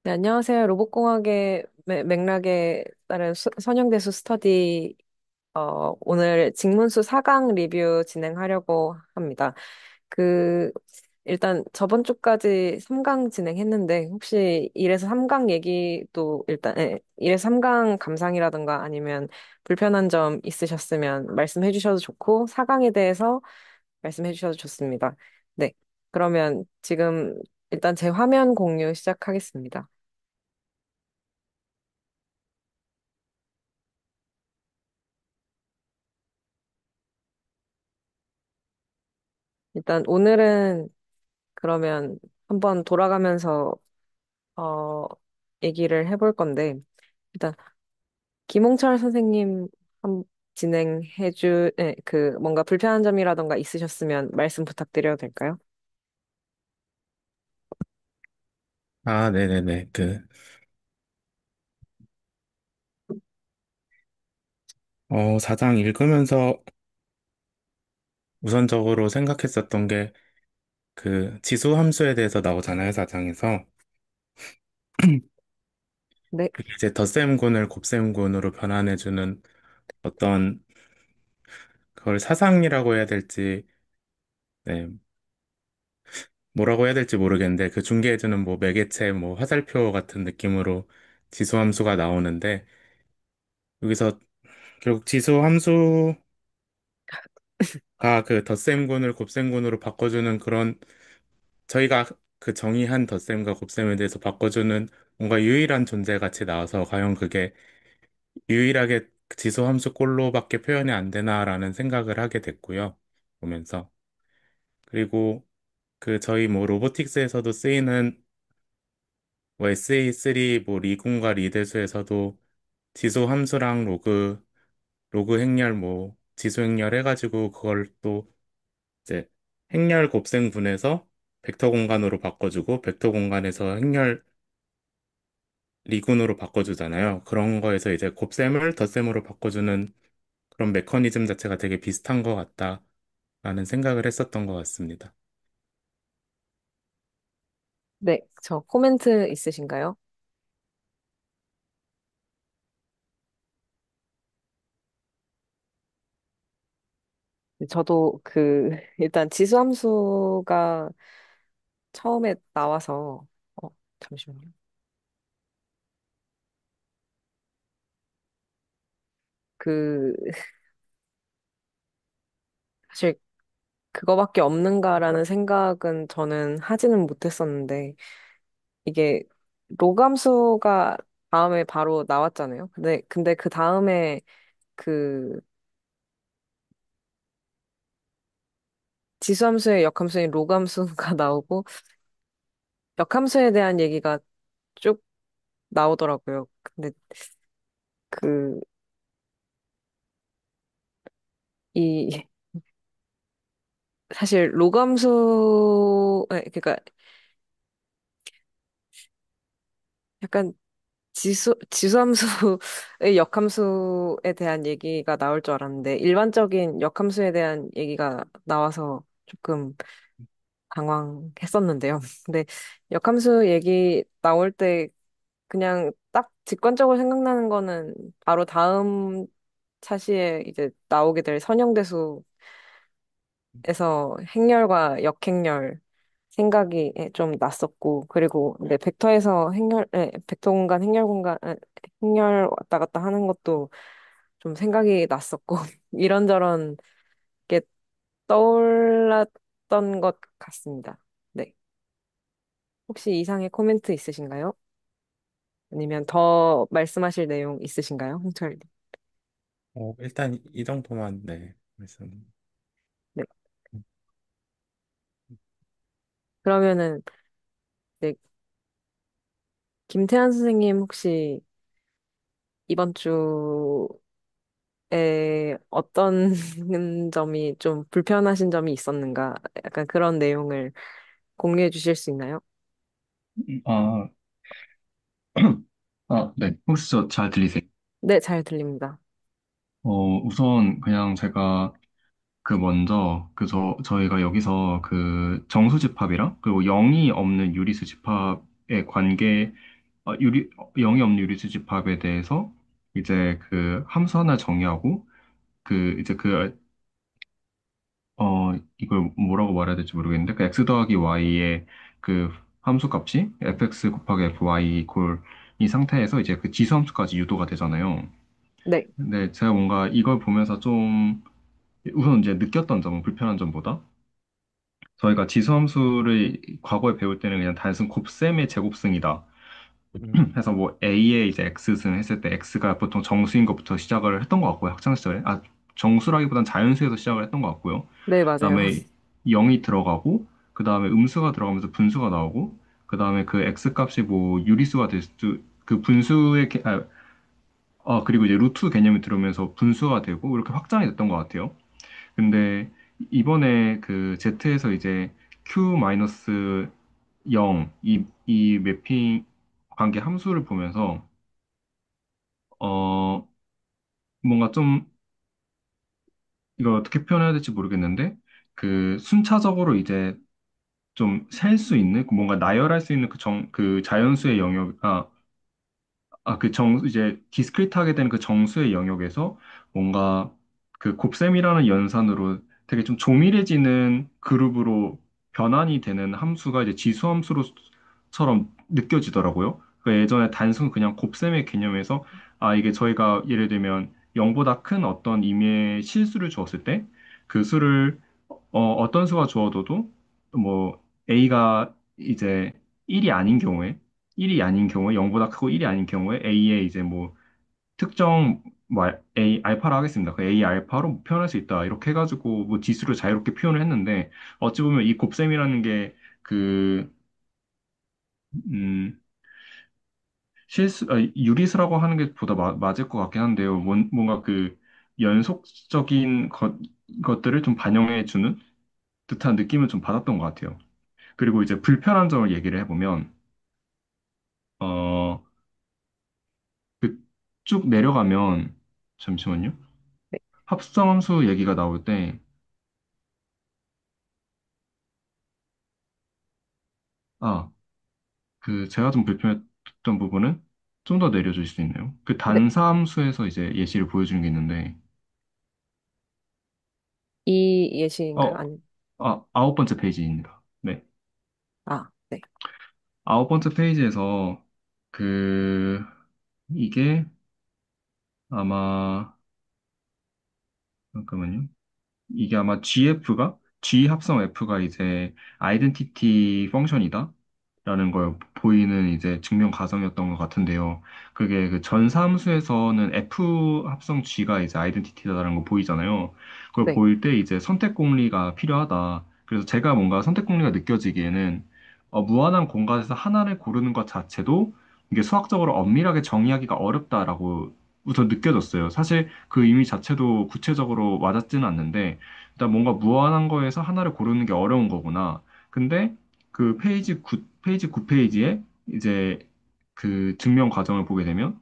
네, 안녕하세요. 로봇공학의 맥락에 따른 선형대수 스터디, 오늘 직문수 4강 리뷰 진행하려고 합니다. 그, 일단 저번 주까지 3강 진행했는데, 혹시 1에서 3강 얘기도 일단, 1에서 3강 감상이라든가 아니면 불편한 점 있으셨으면 말씀해 주셔도 좋고, 4강에 대해서 말씀해 주셔도 좋습니다. 네. 그러면 지금 일단 제 화면 공유 시작하겠습니다. 일단 오늘은 그러면 한번 돌아가면서 어 얘기를 해볼 건데 일단 김홍철 선생님 한 그 뭔가 불편한 점이라던가 있으셨으면 말씀 부탁드려도 될까요? 아, 네네네. 사장 읽으면서 우선적으로 생각했었던 게 지수 함수에 대해서 나오잖아요, 사장에서. 네, 그게 이제 덧셈군을 곱셈군으로 변환해주는 어떤, 그걸 사상이라고 해야 될지, 네, 뭐라고 해야 될지 모르겠는데, 그 중개해주는 뭐 매개체, 뭐 화살표 같은 느낌으로 지수 함수가 나오는데, 여기서 결국 지수 함수가 그 덧셈군을 곱셈군으로 바꿔주는 그런 저희가 그 정의한 덧셈과 곱셈에 대해서 바꿔주는 뭔가 유일한 존재 같이 나와서 과연 그게 유일하게 지수 함수 꼴로밖에 표현이 안 되나라는 생각을 하게 됐고요. 보면서. 그리고 저희 뭐 로보틱스에서도 쓰이는 뭐 SA3 뭐 리군과 리대수에서도 지수 함수랑 로그 행렬 뭐 지수 행렬 해가지고 그걸 또 이제 행렬 곱셈 분해서 벡터 공간으로 바꿔주고 벡터 공간에서 행렬 리군으로 바꿔주잖아요. 그런 거에서 이제 곱셈을 덧셈으로 바꿔주는 그런 메커니즘 자체가 되게 비슷한 것 같다라는 생각을 했었던 것 같습니다. 네, 저 코멘트 있으신가요? 저도 일단 지수함수가 처음에 나와서, 잠시만요. 그, 사실 그거밖에 없는가라는 생각은 저는 하지는 못했었는데, 이게 로감수가 다음에 바로 나왔잖아요. 근데 그 다음에 그 지수함수의 역함수인 로감수가 나오고, 역함수에 대한 얘기가 쭉 나오더라고요. 근데 그, 이, 사실 그러니까 약간 지수함수의 역함수에 대한 얘기가 나올 줄 알았는데, 일반적인 역함수에 대한 얘기가 나와서 조금 당황했었는데요. 근데 역함수 얘기 나올 때 그냥 딱 직관적으로 생각나는 거는 바로 다음 차시에 이제 나오게 될 선형대수에서 행렬과 역행렬 생각이 좀 났었고, 그리고 근데 벡터에서 벡터 공간, 행렬 왔다 갔다 하는 것도 좀 생각이 났었고, 이런저런 게 떠올랐던 것 같습니다. 네. 혹시 이상의 코멘트 있으신가요? 아니면 더 말씀하실 내용 있으신가요? 홍철님. 일단 이 정도만 네 말씀. 네. 그러면은, 네, 김태환 선생님 혹시 이번 주에 어떤 점이 좀 불편하신 점이 있었는가? 약간 그런 내용을 공유해 주실 수 있나요? 아, 네. 혹시 저 잘 들리세요? 네, 잘 들립니다. 우선 그냥 제가 먼저 저희가 여기서 정수 집합이랑 그리고 0이 없는 유리수 집합의 관계 영이 없는 유리수 집합에 대해서 이제 그 함수 하나 정의하고 그 이제 이걸 뭐라고 말해야 될지 모르겠는데, 그 x 더하기 y의 그 함수 값이 fx 곱하기 fy 이퀄 이 상태에서 이제 그 지수함수까지 유도가 되잖아요. 네, 근데 제가 뭔가 이걸 보면서 좀 우선 이제 느꼈던 점은 불편한 점보다 저희가 지수함수를 과거에 배울 때는 그냥 단순 곱셈의 제곱승이다. 음, 해서 뭐 A에 이제 X승 했을 때 X가 보통 정수인 것부터 시작을 했던 것 같고요. 학창 시절에. 정수라기보단 자연수에서 시작을 했던 것 같고요. 네, 맞아요. 그다음에 0이 들어가고 그다음에 음수가 들어가면서 분수가 나오고 그다음에 그 X 값이 뭐 유리수가 될 수도 그 분수의 그리고 이제 루트 개념이 들어오면서 분수가 되고 이렇게 확장이 됐던 것 같아요. 근데 이번에 그 Z에서 이제 Q-0 이 매핑 관계 함수를 보면서 어 뭔가 좀 이걸 어떻게 표현해야 될지 모르겠는데 그 순차적으로 이제 좀 셀 수 있는 그 뭔가 나열할 수 있는 그 자연수의 영역 이제 디스크리트하게 되는 그 정수의 영역에서 뭔가 그 곱셈이라는 연산으로 되게 좀 조밀해지는 그룹으로 변환이 되는 함수가 이제 지수함수로처럼 느껴지더라고요. 그 예전에 단순 그냥 곱셈의 개념에서 이게 저희가 예를 들면 0보다 큰 어떤 임의의 실수를 주었을 때 그 수를 어떤 수가 주어져도 뭐 A가 이제 1이 아닌 경우에 1이 아닌 경우에 0보다 크고 1이 아닌 경우에 A의 이제 뭐 특정 뭐 A 알파로 하겠습니다. 그 A 알파로 표현할 수 있다. 이렇게 해가지고 뭐 지수를 자유롭게 표현을 했는데 어찌 보면 이 곱셈이라는 게 그 유리수라고 하는 게 보다 맞을 것 같긴 한데요. 뭔가 그 연속적인 것들을 좀 반영해주는 듯한 느낌을 좀 받았던 것 같아요. 그리고 이제 불편한 점을 얘기를 해보면 어, 그 쭉 내려가면 잠시만요. 네. 합성함수 얘기가 나올 때, 아, 그 제가 좀 불편했던 부분은 좀 더 내려줄 수 있나요? 그 네, 단사함수에서 이제 예시를 보여주는 게 있는데, 이 예시인가요? 어, 아니, 9번째 페이지입니다. 네. 네, 9번째 페이지에서 그, 이게 아마, 잠깐만요. 이게 아마 G 합성 F가 이제 아이덴티티 펑션이다. 라는 걸 보이는 이제 증명 가정이었던 것 같은데요. 그게 그 전사함수에서는 F 합성 G가 이제 아이덴티티다라는 거 보이잖아요. 그걸 네, 보일 때 이제 선택 공리가 필요하다. 그래서 제가 뭔가 선택 공리가 느껴지기에는 무한한 공간에서 하나를 고르는 것 자체도 이게 수학적으로 엄밀하게 정의하기가 어렵다라고 우선 느껴졌어요. 사실 그 의미 자체도 구체적으로 와닿지는 않는데 일단 뭔가 무한한 거에서 하나를 고르는 게 어려운 거구나. 근데 그 페이지 9페이지에 이제 그 증명 과정을 보게 되면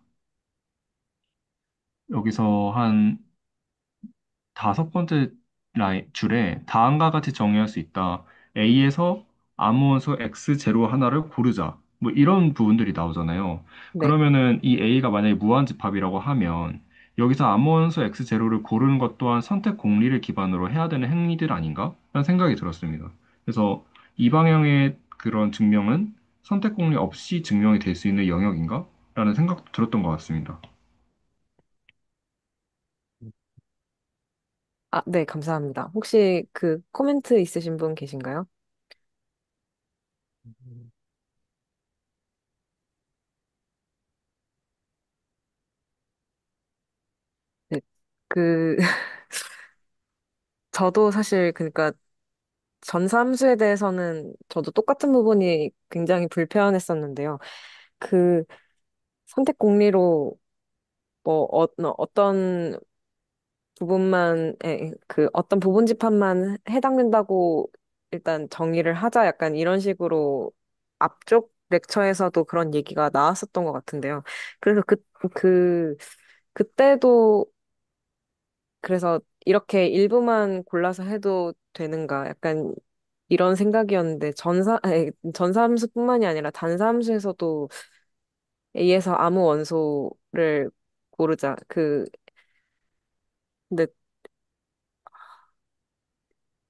여기서 한 5번째 줄에 다음과 같이 정의할 수 있다. A에서 암호원수 X0 하나를 고르자. 뭐 이런 부분들이 나오잖아요. 네. 그러면은 이 A가 만약에 무한집합이라고 하면 여기서 암호원수 X0를 고르는 것 또한 선택 공리를 기반으로 해야 되는 행위들 아닌가? 라는 생각이 들었습니다. 그래서 이 방향의 그런 증명은 선택 공리 없이 증명이 될 수 있는 영역인가? 라는 생각도 들었던 것 같습니다. 네, 감사합니다. 혹시 그 코멘트 있으신 분 계신가요? 네, 그, 저도 사실 그러니까 전삼수에 대해서는 저도 똑같은 부분이 굉장히 불편했었는데요. 그 선택 공리로 뭐 어떤 그 어떤 부분 집합만 해당된다고 일단 정의를 하자 약간 이런 식으로 앞쪽 렉처에서도 그런 얘기가 나왔었던 것 같은데요. 그래서 그, 그때도 그래서 이렇게 일부만 골라서 해도 되는가 약간 이런 생각이었는데 전사함수뿐만이 아니라 단사함수에서도 A에서 아무 원소를 고르자. 근데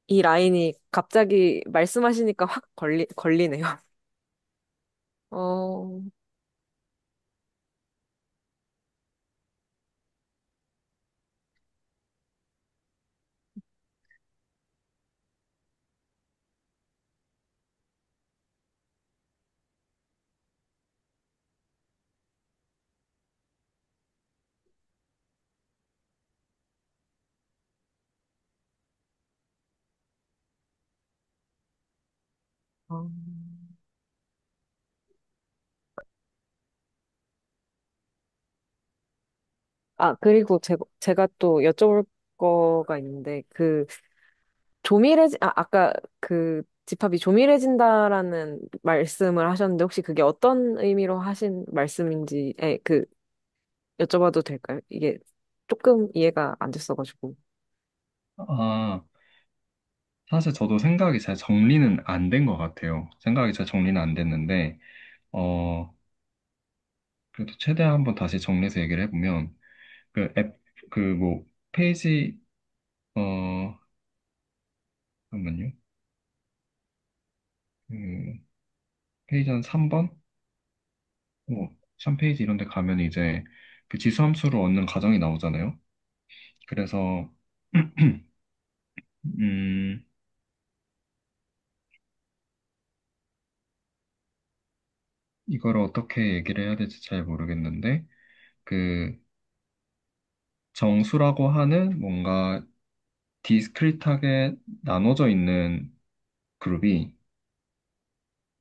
이 라인이 갑자기 말씀하시니까 확 걸리네요. 어, 어. 그리고 제가 또 여쭤볼 거가 있는데, 아까 집합이 조밀해진다라는 말씀을 하셨는데, 혹시 그게 어떤 의미로 하신 말씀인지, 여쭤봐도 될까요? 이게 조금 이해가 안 됐어가지고. 아, 사실 저도 생각이 잘 정리는 안 된 것 같아요. 생각이 잘 정리는 안 됐는데, 어, 그래도 최대한 한번 다시 정리해서 얘기를 해보면, 그 앱, 뭐, 페이지, 어, 잠깐만요. 그, 페이지 한 3번? 3페이지 이런 데 가면 이제 그 지수함수를 얻는 과정이 나오잖아요. 그래서, 음, 이거를 어떻게 얘기를 해야 될지 잘 모르겠는데, 그 정수라고 하는 뭔가 디스크리트하게 나눠져 있는 그룹이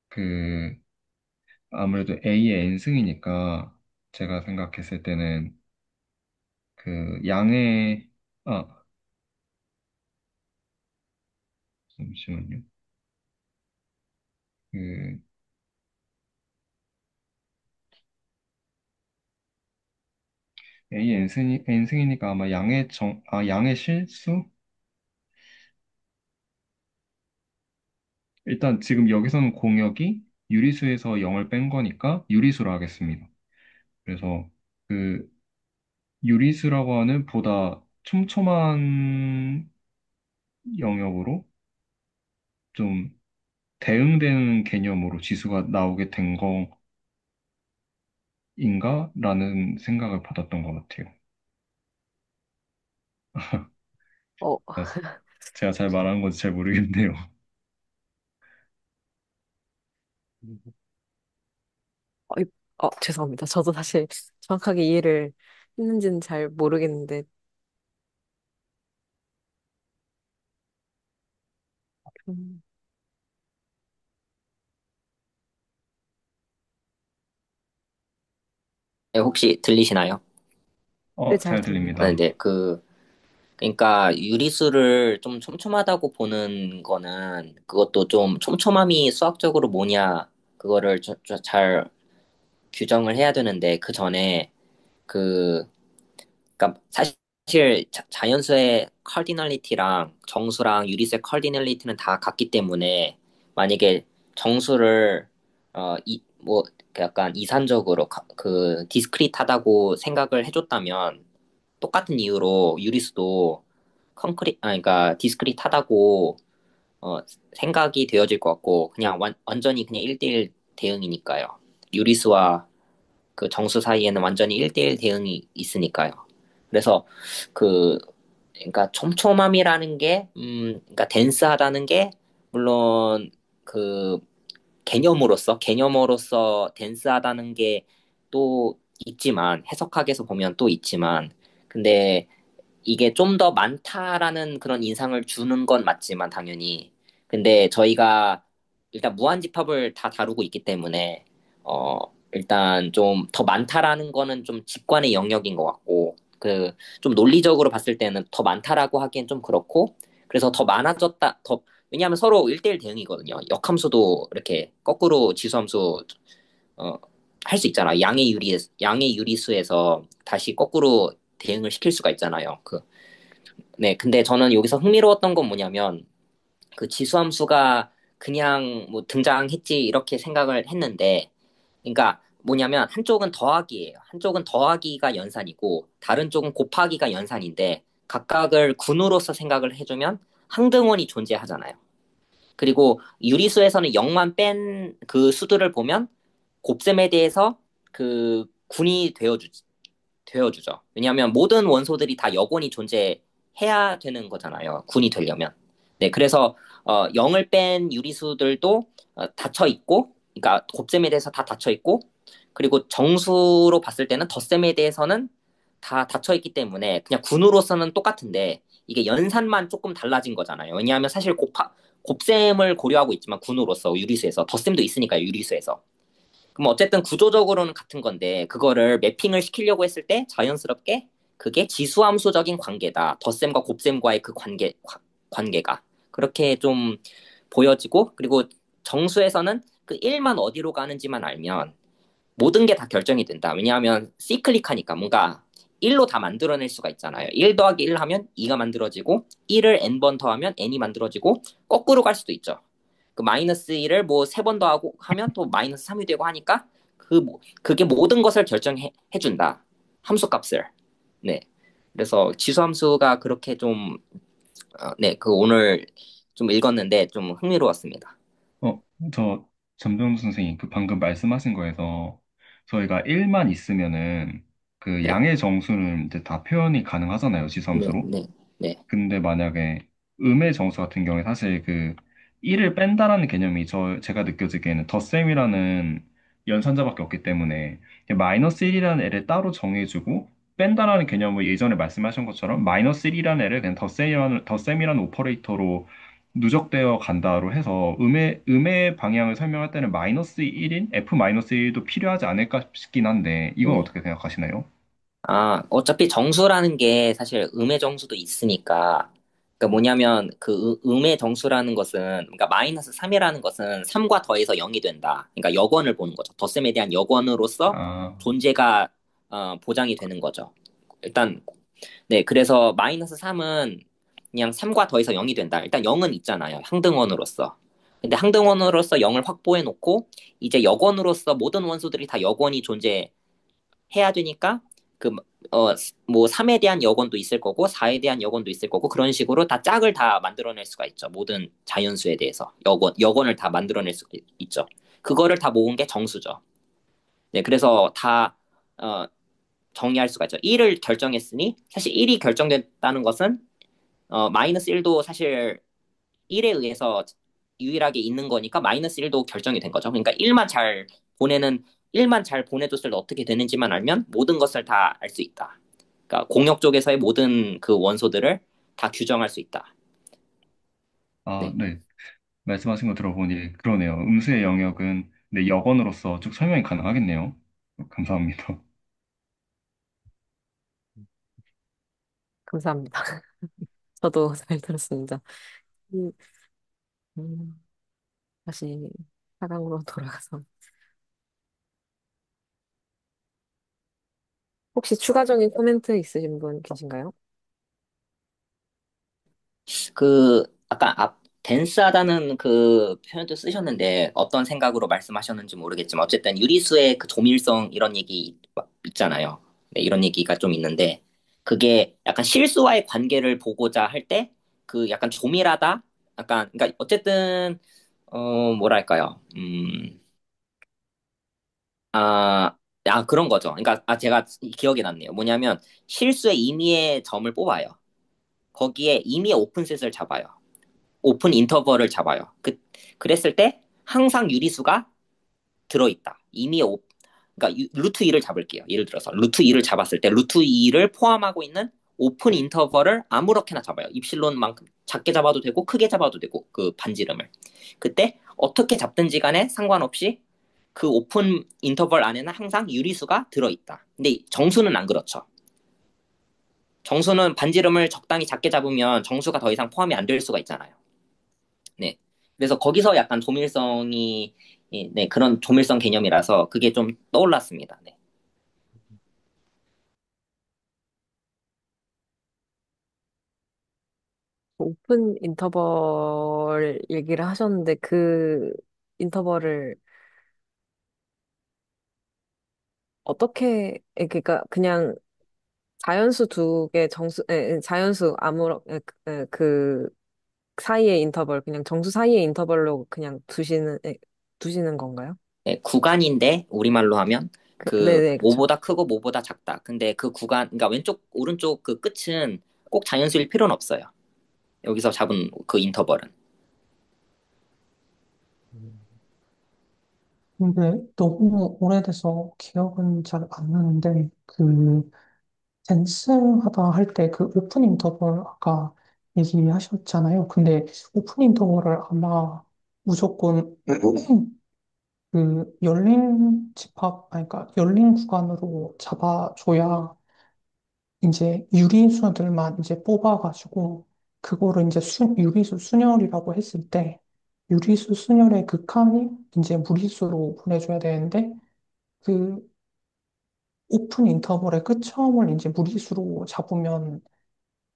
그 아무래도 A의 n승이니까 제가 생각했을 때는 그 양의 아 잠시만요. 그 A의 n승이니까 아마 양의 실수? 일단 지금 여기서는 공역이 유리수에서 0을 뺀 거니까 유리수로 하겠습니다. 그래서 그 유리수라고 하는 보다 촘촘한 영역으로 좀 대응되는 개념으로 지수가 나오게 된 거인가라는 생각을 받았던 것 같아요. 어, 제가 제가 잘 말하는 건지 잘 모르겠네요. 어, 이- 죄송합니다. 저도 사실 정확하게 이해를 했는지는 잘 모르겠는데, 음, 네, 혹시 들리시나요? 네, 잘 잘 들립니다. 네, 들립니다. 네. 그러니까 유리수를 좀 촘촘하다고 보는 거는 그것도 좀 촘촘함이 수학적으로 뭐냐, 그거를 잘 규정을 해야 되는데, 그 전에 그, 그러니까 사실 자연수의 커디널리티랑 정수랑 유리수의 커디널리티는 다 같기 때문에, 만약에 정수를, 뭐, 약간 이산적으로 디스크릿하다고 생각을 해줬다면, 똑같은 이유로 유리수도 그러니까 디스크릿하다고 어, 생각이 되어질 것 같고, 그냥 완전히 그냥 1대1 대응이니까요. 유리수와 그 정수 사이에는 완전히 1대1 대응이 있으니까요. 그래서 그 그러니까 촘촘함이라는 게 그러니까 덴스하다는 게 물론 그 개념으로서 덴스하다는 게 또 있지만, 해석학에서 보면 또 있지만, 근데 이게 좀 더 많다라는 그런 인상을 주는 건 맞지만, 당연히. 근데 저희가 일단 무한집합을 다 다루고 있기 때문에, 일단 좀 더 많다라는 거는 좀 직관의 영역인 것 같고, 좀 논리적으로 봤을 때는 더 많다라고 하기엔 좀 그렇고, 그래서 왜냐하면 서로 1대1 대응이거든요. 역함수도 이렇게 거꾸로 지수함수, 어, 할 수 있잖아. 양의 유리수에서 다시 거꾸로 대응을 시킬 수가 있잖아요. 네, 근데 저는 여기서 흥미로웠던 건 뭐냐면, 그 지수함수가 그냥 뭐 등장했지 이렇게 생각을 했는데, 그러니까 뭐냐면 한쪽은 더하기예요. 한쪽은 더하기가 연산이고 다른 쪽은 곱하기가 연산인데 각각을 군으로서 생각을 해주면 항등원이 존재하잖아요. 그리고 유리수에서는 0만 뺀 그 수들을 보면 곱셈에 대해서 그 군이 되어주죠. 왜냐하면 모든 원소들이 다 여건이 존재해야 되는 거잖아요. 군이 되려면. 네, 그래서 0을 뺀 유리수들도 닫혀 있고, 그러니까 곱셈에 대해서 다 닫혀 있고, 그리고 정수로 봤을 때는 덧셈에 대해서는 다 닫혀 있기 때문에 그냥 군으로서는 똑같은데 이게 연산만 조금 달라진 거잖아요. 왜냐하면 사실 곱셈을 고려하고 있지만 군으로서 유리수에서 덧셈도 있으니까요, 유리수에서. 그럼 어쨌든 구조적으로는 같은 건데 그거를 매핑을 시키려고 했을 때 자연스럽게 그게 지수함수적인 관계다. 덧셈과 곱셈과의 그 관계가 그렇게 좀 보여지고 그리고 정수에서는 그 1만 어디로 가는지만 알면 모든 게 다 결정이 된다. 왜냐하면 시클릭하니까 뭔가 1로 다 만들어낼 수가 있잖아요. 1 더하기 1 하면 2가 만들어지고 1을 n번 더하면 n이 만들어지고 거꾸로 갈 수도 있죠. 그 마이너스 1을 뭐 3번 더하고 하면 또 마이너스 3이 되고 하니까 그게 모든 것을 결정해 준다. 함수 값을. 네. 그래서 지수함수가 그렇게 좀 네, 그 오늘 좀 읽었는데 좀 흥미로웠습니다. 어, 저 전병수 선생님 그 방금 말씀하신 거에서 저희가 1만 있으면은 그 네. 양의 정수는 이제 다 표현이 가능하잖아요, 네, 지수함수로. 네. 네. 근데 만약에 음의 정수 같은 경우에 사실 그 1을 뺀다라는 개념이 제가 느껴지기에는 덧셈이라는 연산자밖에 없기 때문에 마이너스 1이라는 애를 따로 정해주고 뺀다라는 개념을 예전에 말씀하신 것처럼 마이너스 1이라는 애를 그냥 덧셈이라는 오퍼레이터로 누적되어 간다로 해서 음의 방향을 설명할 때는 마이너스 1인 F 마이너스 1도 필요하지 않을까 싶긴 한데 이건 네. 어떻게 생각하시나요? 어차피 정수라는 게 사실 음의 정수도 있으니까, 그러니까 뭐냐면 그 음의 정수라는 것은, 그러니까 마이너스 3이라는 것은 3과 더해서 0이 된다. 그러니까 여건을 보는 거죠. 덧셈에 대한 여건으로서 아, 존재가 보장이 되는 거죠. 일단, 네, 그래서 마이너스 3은 그냥 3과 더해서 0이 된다. 일단 0은 있잖아요. 항등원으로서. 근데 항등원으로서 0을 확보해 놓고, 이제 여건으로서 모든 원소들이 다 여건이 존재해야 되니까, 그, 어, 뭐, 3에 대한 여건도 있을 거고, 4에 대한 여건도 있을 거고, 그런 식으로 다 짝을 다 만들어낼 수가 있죠. 모든 자연수에 대해서. 여건을 다 만들어낼 수가 있죠. 그거를 다 모은 게 정수죠. 네, 그래서 다, 어, 정의할 수가 있죠. 1을 결정했으니, 사실 1이 결정됐다는 것은, 마이너스 1도 사실 1에 의해서 유일하게 있는 거니까 마이너스 1도 결정이 된 거죠. 그러니까 1만 잘 보내줬을 때 어떻게 되는지만 알면 모든 것을 다 알 수 있다. 그러니까 공역 쪽에서의 모든 그 원소들을 다 규정할 수 있다. 네. 네. 말씀하신 거 들어보니 그러네요. 음수의 영역은 네, 여건으로서 쭉 설명이 가능하겠네요. 감사합니다. 감사합니다. 저도 잘 들었습니다. 음, 음, 다시 사강으로 돌아가서. 혹시 추가적인 코멘트 있으신 분 계신가요? 아까 댄스하다는 그 표현도 쓰셨는데 어떤 생각으로 말씀하셨는지 모르겠지만 어쨌든 유리수의 그 조밀성 이런 얘기 있잖아요. 네, 이런 얘기가 좀 있는데 그게 약간 실수와의 관계를 보고자 할 때 그 약간 조밀하다 약간 그러니까 어쨌든 뭐랄까요? 그런 거죠. 그러니까 제가 기억이 났네요. 뭐냐면 실수의 임의의 점을 뽑아요. 거기에 임의의 오픈셋을 잡아요. 오픈 인터벌을 잡아요. 그랬을 때 항상 유리수가 들어있다. 그러니까 루트 2를 잡을게요. 예를 들어서 루트 2를 잡았을 때 루트 2를 포함하고 있는 오픈 인터벌을 아무렇게나 잡아요. 입실론만큼 작게 잡아도 되고 크게 잡아도 되고 그 반지름을. 그때 어떻게 잡든지 간에 상관없이 그 오픈 인터벌 안에는 항상 유리수가 들어있다. 근데 정수는 안 그렇죠. 정수는 반지름을 적당히 작게 잡으면 정수가 더 이상 포함이 안 될 수가 있잖아요. 네. 그래서 거기서 약간 조밀성이, 네, 그런 조밀성 개념이라서 그게 좀 떠올랐습니다. 네. 오픈 인터벌 얘기를 하셨는데 그 인터벌을 그러니까 그냥 자연수 두 개 자연수 그 사이의 인터벌, 그냥 정수 사이의 인터벌로 그냥 두시는 건가요? 네, 구간인데 우리말로 하면 그 네네, 그쵸. 뭐보다 크고 뭐보다 작다. 근데 그 구간, 그러니까 왼쪽 오른쪽 그 끝은 꼭 자연수일 필요는 없어요. 여기서 잡은 그 인터벌은. 근데 너무 오래돼서 기억은 잘 안 나는데, 그, 댄스 하다 할 때 그 오프닝 더블 아까 얘기하셨잖아요. 근데 오프닝 더블을 아마 무조건 그 열린 집합, 아니, 그러니까 열린 구간으로 잡아줘야 이제 유리수들만 이제 뽑아가지고 그거를 이제 유리수 순열이라고 했을 때 유리수 순열의 극한이 이제 무리수로 보내줘야 되는데 그 오픈 인터벌의 끝처음을 이제 무리수로 잡으면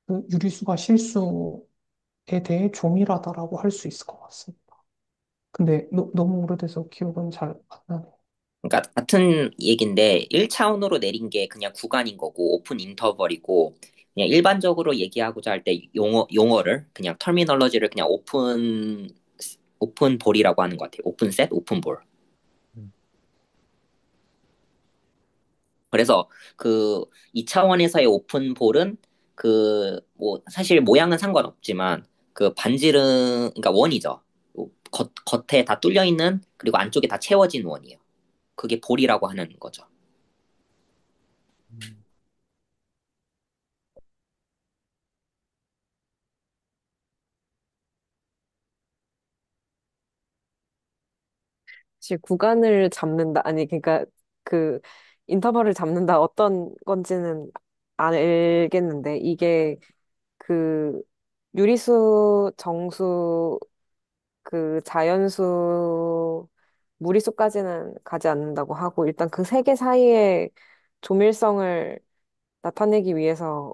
그 유리수가 실수에 대해 조밀하다라고 할 수 있을 것 같습니다. 근데 너무 오래돼서 기억은 잘 안 나네요. 그러니까 같은 얘기인데 1차원으로 내린 게 그냥 구간인 거고 오픈 인터벌이고 그냥 일반적으로 얘기하고자 할 때 용어를 그냥 터미널러지를 그냥 오픈 볼이라고 하는 것 같아요. 오픈 셋, 오픈 볼. 음. 그래서 그 2차원에서의 오픈 볼은 그 뭐 사실 모양은 상관없지만 그 반지름 그러니까 원이죠. 겉에 다 뚫려 있는 그리고 안쪽에 다 채워진 원이에요. 그게 볼이라고 하는 거죠. 음. 혹시 구간을 잡는다, 아니, 그러니까 그 인터벌을 잡는다 어떤 건지는 알겠는데, 이게 그 유리수, 정수, 그 자연수, 무리수까지는 가지 않는다고 하고, 일단 그 세 개 사이의 조밀성을 나타내기 위해서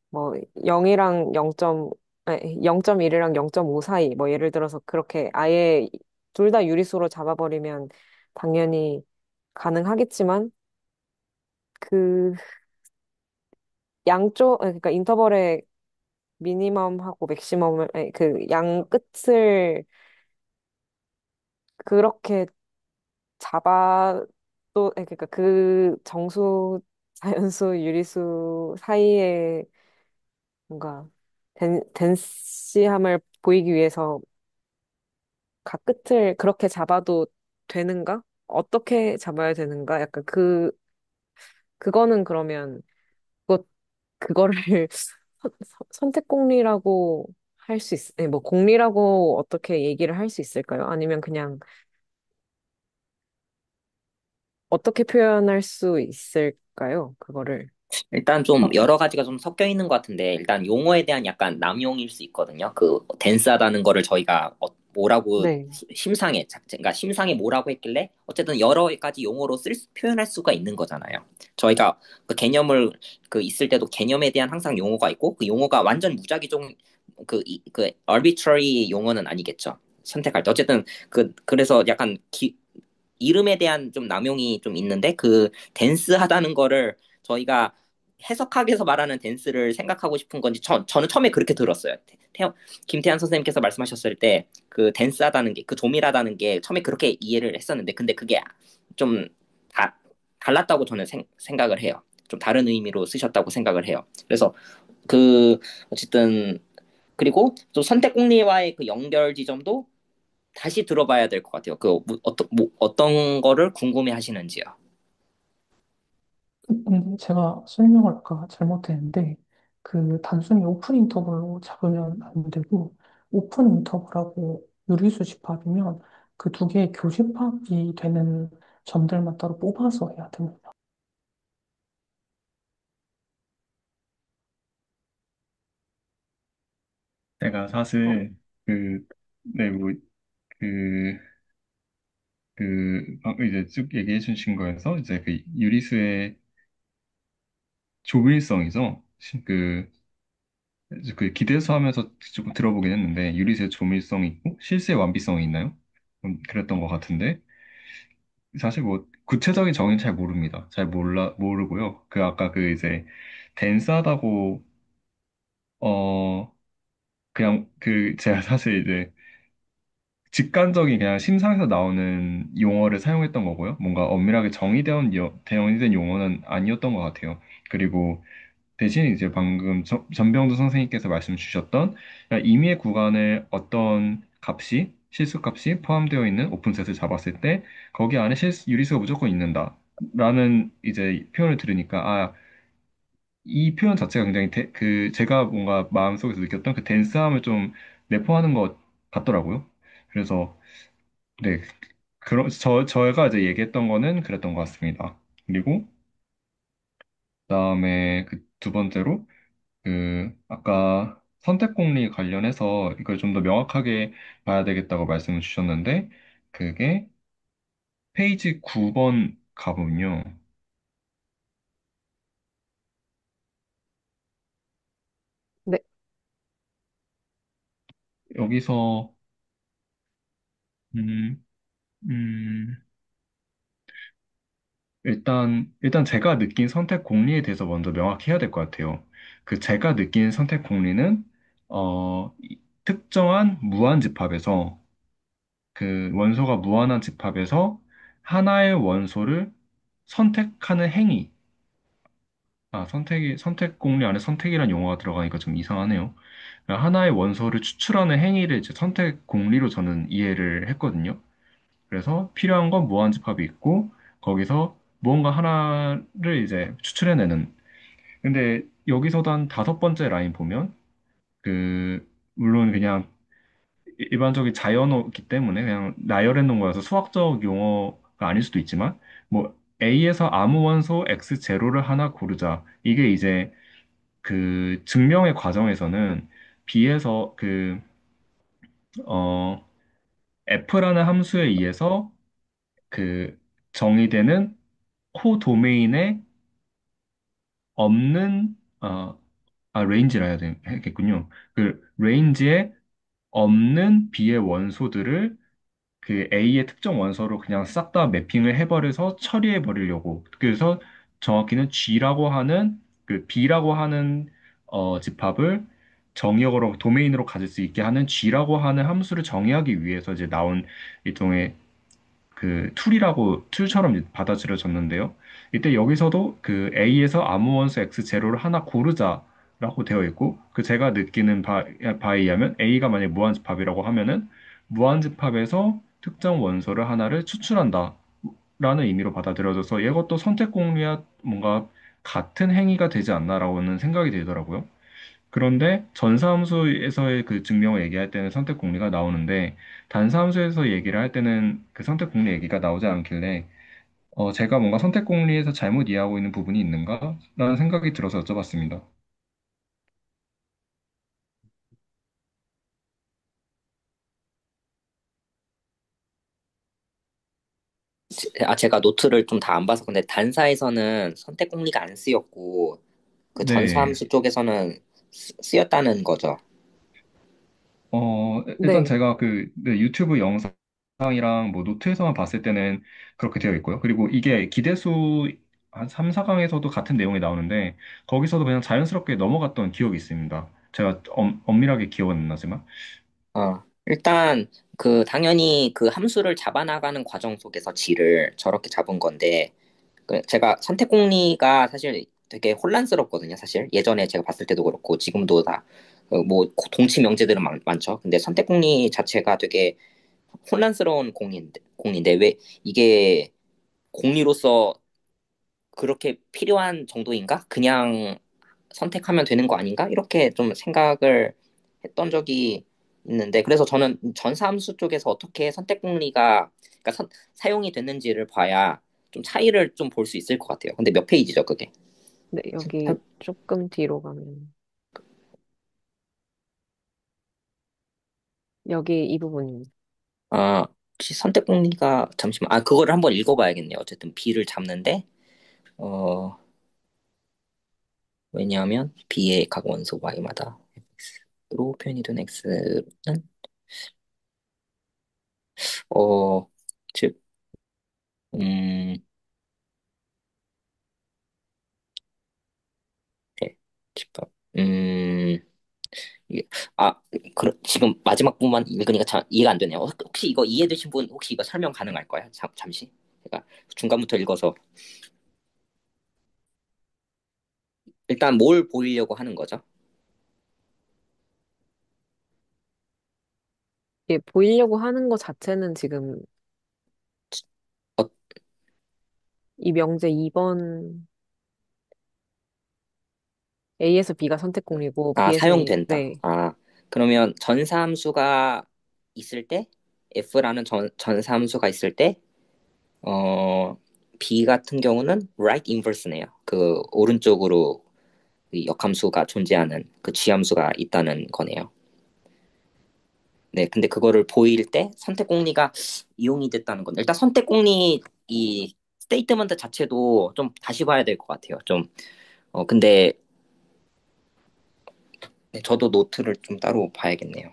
뭐 0이랑 0.1이랑 0.5 사이, 뭐 예를 들어서 그렇게 아예 둘 다 유리수로 잡아버리면 당연히 가능하겠지만 그 그러니까 인터벌의 미니멈하고 맥시멈을 그 양 끝을 그렇게 그러니까 그 정수, 자연수, 유리수 사이에 뭔가 댄시함을 보이기 위해서 각 끝을 그렇게 잡아도 되는가? 어떻게 잡아야 되는가? 약간 그거는 그러면 그거 그거를 선택공리라고 할 수 뭐 공리라고 어떻게 얘기를 할 수 있을까요? 아니면 그냥 어떻게 표현할 수 있을까요? 그거를. 일단 좀 어, 여러 가지가 좀 섞여 있는 것 같은데 일단 용어에 대한 약간 남용일 수 있거든요. 그 댄스하다는 거를 저희가 뭐라고 네. 그러니까 심상에 뭐라고 했길래 어쨌든 여러 가지 용어로 표현할 수가 있는 거잖아요. 저희가 그 개념을 그 있을 때도 개념에 대한 항상 용어가 있고 그 용어가 완전 무작위종 그 arbitrary 용어는 아니겠죠. 선택할 때 어쨌든 그래서 약간 이름에 대한 좀 남용이 좀 있는데 그 댄스 하다는 거를 저희가 해석학에서 말하는 댄스를 생각하고 싶은 건지 저는 처음에 그렇게 들었어요. 김태환 선생님께서 말씀하셨을 때 그 댄스하다는 게 그 조밀하다는 게 처음에 그렇게 이해를 했었는데 근데 그게 좀 달랐다고 저는 생각을 해요. 좀 다른 의미로 쓰셨다고 생각을 해요. 그래서 그 어쨌든 그리고 또 선택 공리와의 그 연결 지점도 다시 들어봐야 될 것 같아요. 어떤 거를 궁금해 하시는지요. 근데 제가 설명을 아까 잘못했는데, 그 단순히 오픈 인터벌로 잡으면 안 되고, 오픈 인터벌하고 유리수 집합이면 그 두 개의 교집합이 되는 점들만 따로 뽑아서 해야 됩니다. 제가 어, 사실 그, 네, 뭐, 그, 이제 쭉 얘기해 주신 거에서 이제 그 유리수의 조밀성이죠. 그 기대서 하면서 조금 들어보긴 했는데 유리수의 조밀성이 있고 실수의 완비성이 있나요? 그랬던 것 같은데 사실 뭐 구체적인 정의는 잘 모릅니다. 잘 모르고요. 그 아까 그 이제 댄스하다고 어 그냥 그 제가 사실 이제 직관적인 그냥 심상에서 나오는 용어를 사용했던 거고요. 뭔가 엄밀하게 정의된 용어는 아니었던 것 같아요. 그리고 대신 이제 방금 전병도 선생님께서 말씀 주셨던 그냥 임의의 구간에 어떤 실수값이 포함되어 있는 오픈셋을 잡았을 때 거기 안에 유리수가 무조건 있는다. 라는 이제 표현을 들으니까 이 표현 자체가 굉장히 제가 뭔가 마음속에서 느꼈던 그 댄스함을 좀 내포하는 것 같더라고요. 그래서 네, 저희가 이제 얘기했던 거는 그랬던 것 같습니다. 그리고 그다음에 그 두 번째로 아까 선택공리 관련해서 이걸 좀 더 명확하게 봐야 되겠다고 말씀을 주셨는데, 그게 페이지 9번 가보면요. 네, 여기서, 음, 음, 일단 제가 느낀 선택공리에 대해서 먼저 명확히 해야 될 것 같아요. 그 제가 느낀 선택공리는, 특정한 무한집합에서 그 원소가 무한한 집합에서 하나의 원소를 선택하는 행위. 선택 공리 안에 선택이란 용어가 들어가니까 좀 이상하네요. 그러니까 하나의 원소를 추출하는 행위를 이제 선택 공리로 저는 이해를 했거든요. 그래서 필요한 건 무한집합이 있고, 거기서 무언가 하나를 이제 추출해내는. 근데 여기서도 한 다섯 번째 라인 보면, 물론 그냥 일반적인 자연어이기 때문에 그냥 나열해 놓은 거라서 수학적 용어가 아닐 수도 있지만, 뭐, A에서 아무 원소 X0를 하나 고르자. 이게 이제 그 증명의 과정에서는 B에서 어, F라는 함수에 의해서 그 정의되는 코도메인에 없는, 레인지라 해야겠군요. 그 레인지에 없는 B의 원소들을 그 A의 특정 원소로 그냥 싹 다 매핑을 해버려서 처리해 버리려고. 그래서 정확히는 G라고 하는 B라고 하는 집합을 정의역으로 도메인으로 가질 수 있게 하는 G라고 하는 함수를 정의하기 위해서 이제 나온 일종의 그 툴처럼 이제 받아들여졌는데요. 이때 여기서도 그 A에서 아무 원소 X0를 하나 고르자라고 되어 있고, 그 제가 느끼는 바에 의하면 A가 만약 무한집합이라고 하면은 무한집합에서 특정 원소를 하나를 추출한다 라는 의미로 받아들여져서 이것도 선택 공리와 뭔가 같은 행위가 되지 않나라고는 생각이 들더라고요. 그런데 전사함수에서의 그 증명을 얘기할 때는 선택 공리가 나오는데, 단사함수에서 얘기를 할 때는 그 선택 공리 얘기가 나오지 않길래 제가 뭔가 선택 공리에서 잘못 이해하고 있는 부분이 있는가? 라는 생각이 들어서 여쭤봤습니다. 제가 노트를 좀 다 안 봐서 근데 단사에서는 선택 공리가 안 쓰였고 그 네. 전사함수 쪽에서는 쓰였다는 거죠. 일단 네, 제가 네, 유튜브 영상이랑 뭐 노트에서만 봤을 때는 그렇게 되어 있고요. 그리고 이게 기대수 한 3, 4강에서도 같은 내용이 나오는데 거기서도 그냥 자연스럽게 넘어갔던 기억이 있습니다. 제가 엄밀하게 기억은 안 나지만. 일단 그 당연히 그 함수를 잡아나가는 과정 속에서 G를 저렇게 잡은 건데 제가 선택 공리가 사실 되게 혼란스럽거든요. 사실 예전에 제가 봤을 때도 그렇고 지금도 다 뭐 동치 명제들은 많죠. 근데 선택 공리 자체가 되게 혼란스러운 공리인데 왜 이게 공리로서 그렇게 필요한 정도인가? 그냥 선택하면 되는 거 아닌가? 이렇게 좀 생각을 했던 적이 있는데, 그래서 저는 전사함수 쪽에서 어떻게 선택 공리가, 그러니까 사용이 됐는지를 봐야 좀 차이를 좀 볼 수 있을 것 같아요. 근데 몇 페이지죠, 그게? 네, 여기 조금 뒤로 가면, 여기 이 부분입니다. 아, 혹시 선택 공리가, 잠시만, 그거를 한번 읽어봐야겠네요. 어쨌든 B를 잡는데, 어, 왜냐하면 B의 각 원소 Y마다 X로 표현이 된 X는, 어, 즉, 음, 네. 집합. 이게, 아, 지금 마지막 부분만 읽으니까 참 이해가 안 되네요. 혹시 이거 이해되신 분 혹시 이거 설명 가능할까요? 잠시. 제가 중간부터 읽어서 일단 뭘 보이려고 하는 거죠? 이게 보이려고 하는 것 자체는 지금 어, 이 명제 2번 A에서 B가 선택공이고 B에서 A, 사용된다. 네, 그러면 전사함수가 있을 때, F라는 전사함수가 있을 때, 어, B 같은 경우는 right inverse네요. 그 오른쪽으로 그 역함수가 존재하는 그 G함수가 있다는 거네요. 네, 근데 그거를 보일 때 선택 공리가 이용이 됐다는 건 일단 선택 공리 이 스테이트먼트 자체도 좀 다시 봐야 될 것 같아요. 좀, 근데 네, 저도 노트를 좀 따로 봐야겠네요.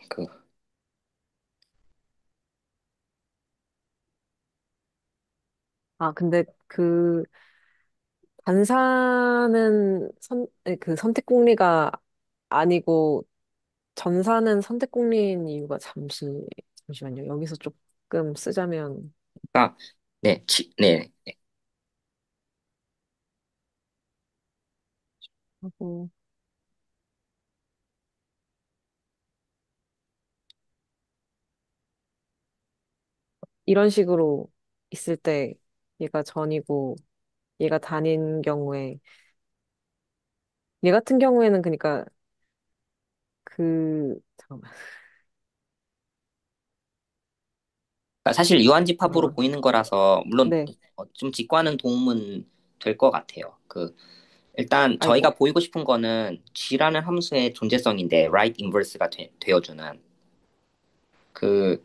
아, 근데 그 반사는 그 선택공리가 아니고 전사는 선택공리인 이유가 잠시만요. 여기서 조금 쓰자면 그러니까 네, 네, 하고 이런 식으로 있을 때 얘가 전이고 얘가 단인 경우에 얘 같은 경우에는 그러니까 잠깐만. 그러니까 사실 유한집합으로 어, 보이는 거라서 물론 네. 좀 직관은 도움은 될 것 같아요. 일단 저희가 아이고. 보이고 싶은 거는 G라는 함수의 존재성인데 right inverse가 되어주는 그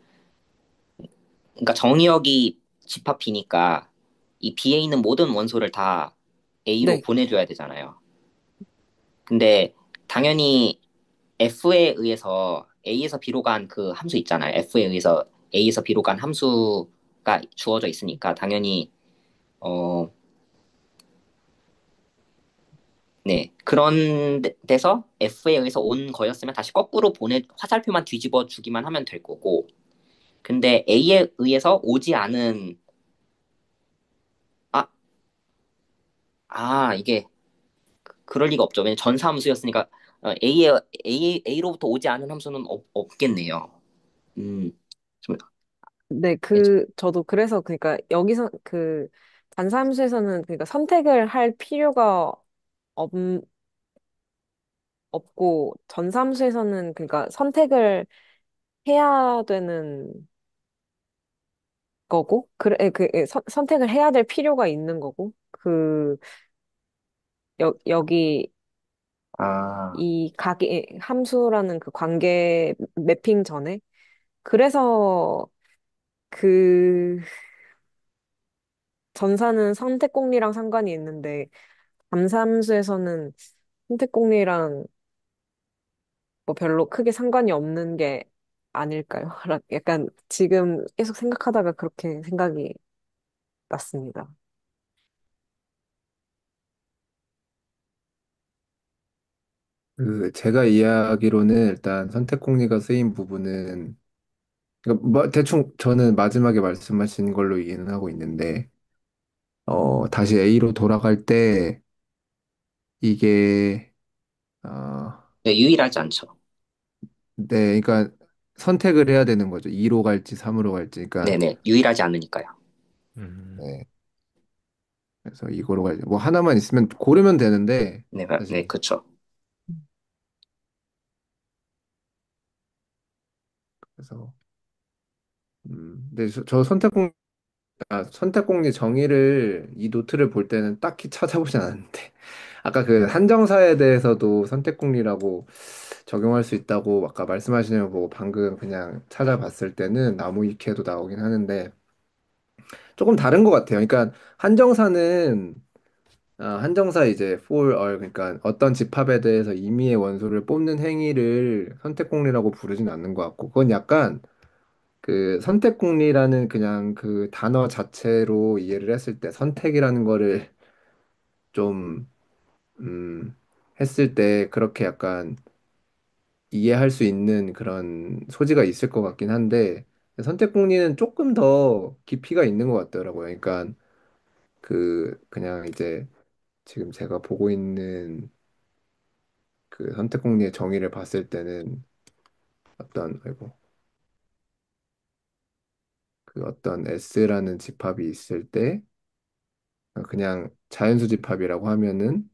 그러니까 정의역이 집합이니까 이 B에 있는 모든 원소를 다 A로 네. 보내줘야 되잖아요. 근데 당연히 F에 의해서 A에서 B로 간 그 함수 있잖아요. F에 의해서 A에서 B로 간 함수가 주어져 있으니까 당연히 어, 네. 그런 데서 F에 의해서 온 거였으면 다시 거꾸로 화살표만 뒤집어 주기만 하면 될 거고. 근데 A에 의해서 오지 않은, 아, 이게, 그럴 리가 없죠. 왜냐면 전사함수였으니까, A로부터 오지 않은 함수는 없겠네요. 음, 좀, 네, 저도 그래서, 그러니까, 여기서, 단사함수에서는, 그러니까 선택을 할 필요가 없, 없고, 전사함수에서는, 그러니까, 선택을 해야 되는 거고, 선택을 해야 될 필요가 있는 거고, 여기, 아, 이 함수라는 그 관계 매핑 전에, 그래서, 그, 전사는 선택공리랑 상관이 있는데, 담함수에서는 선택공리랑 뭐 별로 크게 상관이 없는 게 아닐까요? 약간 지금 계속 생각하다가 그렇게 생각이 났습니다. 제가 이해하기로는 일단 선택 공리가 쓰인 부분은 그러니까 뭐 대충 저는 마지막에 말씀하신 걸로 이해는 하고 있는데 다시 A로 돌아갈 때 이게 어, 네, 유일하지 않죠. 네, 그러니까 선택을 해야 되는 거죠. 2로 갈지 3으로 갈지. 그러니까 네네, 유일하지 않으니까요. 음. 네, 그래서 이거로 갈지. 뭐 하나만 있으면 고르면 되는데 네, 네, 사실 그쵸. 그래서 근데 저 선택 공리 정의를 이 노트를 볼 때는 딱히 찾아보진 않았는데 아까 그 한정사에 대해서도 선택공리라고 적용할 수 있다고 아까 말씀하시는 거 보고 방금 그냥 찾아봤을 때는 나무위키에도 나오긴 하는데 조금 다른 것 같아요. 그러니까 한정사는 한정사 이제 for all 그러니까 어떤 집합에 대해서 임의의 원소를 뽑는 행위를 선택공리라고 부르진 않는 것 같고 그건 약간 그 선택공리라는 그냥 그 단어 자체로 이해를 했을 때 선택이라는 거를 좀 했을 때 그렇게 약간 이해할 수 있는 그런 소지가 있을 것 같긴 한데 선택공리는 조금 더 깊이가 있는 것 같더라고요. 그러니까 그냥 이제 지금 제가 보고 있는 그 선택공리의 정의를 봤을 때는 아이고 그 어떤 S라는 집합이 있을 때 그냥 자연수 집합이라고 하면은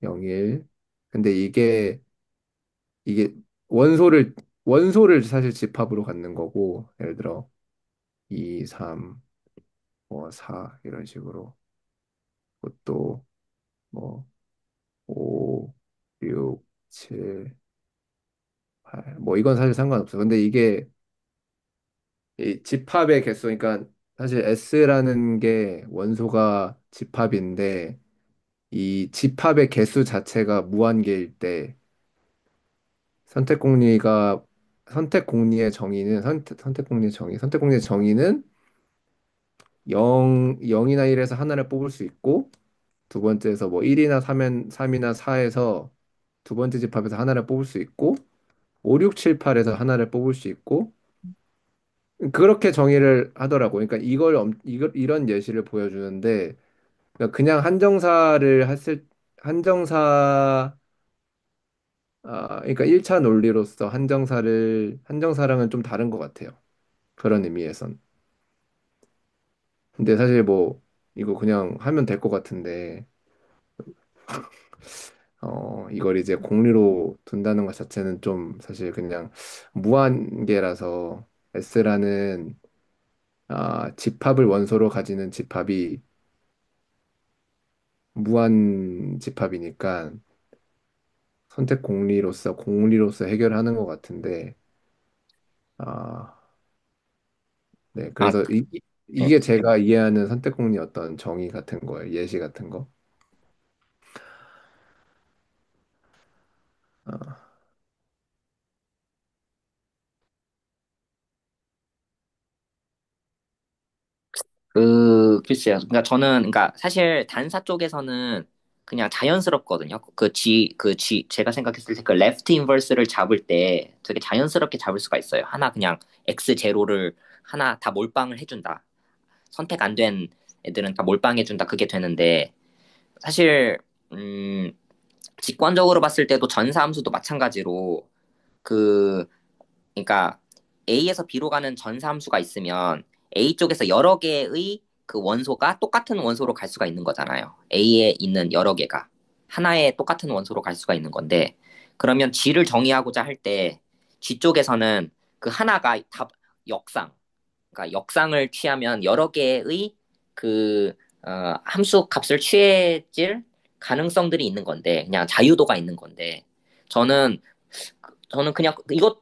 0, 1. 근데 이게 원소를 원소를 사실 집합으로 갖는 거고 예를 들어 2, 3, 뭐 4 이런 식으로 그것도 뭐 5, 6, 7, 8. 뭐 이건 사실 상관없어. 근데 이게 이 집합의 개수 그러니까 사실 S라는 게 원소가 집합인데 이 집합의 개수 자체가 무한계일 때 선택공리가 선택공리의 정의는 선택공리의 정의는 0이나 1에서 하나를 뽑을 수 있고 두 번째에서 뭐 1이나 3이나 4에서 두 번째 집합에서 하나를 뽑을 수 있고 5, 6, 7, 8에서 하나를 뽑을 수 있고 그렇게 정의를 하더라고. 그러니까 이런 예시를 보여주는데 그냥 한정사를 했을 한정사 그러니까 1차 논리로서 한정사랑은 좀 다른 것 같아요. 그런 의미에선. 근데 사실 뭐 이거 그냥 하면 될 것 같은데 이걸 이제 공리로 둔다는 것 자체는 좀 사실 그냥 무한계라서 S라는 집합을 원소로 가지는 집합이 무한 집합이니까 선택 공리로서 해결하는 것 같은데 아, 네. 아, 그래서 네. 이게 제가 이해하는 선택 공리 어떤 정의 같은 거예요. 예시 같은 거. 아, 글쎄요. 그러니까 그러니까 사실 단사 쪽에서는 그냥 자연스럽거든요. 제가 생각했을 때 그 레프트 인버스를 잡을 때 되게 자연스럽게 잡을 수가 있어요. 하나 그냥 x 제로를 하나 다 몰빵을 해준다. 선택 안 된 애들은 다 몰빵해준다. 그게 되는데 사실 음, 직관적으로 봤을 때도 전사함수도 마찬가지로 그 그러니까 A에서 B로 가는 전사함수가 있으면 A 쪽에서 여러 개의 그 원소가 똑같은 원소로 갈 수가 있는 거잖아요. A에 있는 여러 개가 하나의 똑같은 원소로 갈 수가 있는 건데 그러면 G를 정의하고자 할 때 G 쪽에서는 그 하나가 다 역상, 그러니까 역상을 취하면 여러 개의 그 함수 값을 취해질 가능성들이 있는 건데 그냥 자유도가 있는 건데 저는 저는 그냥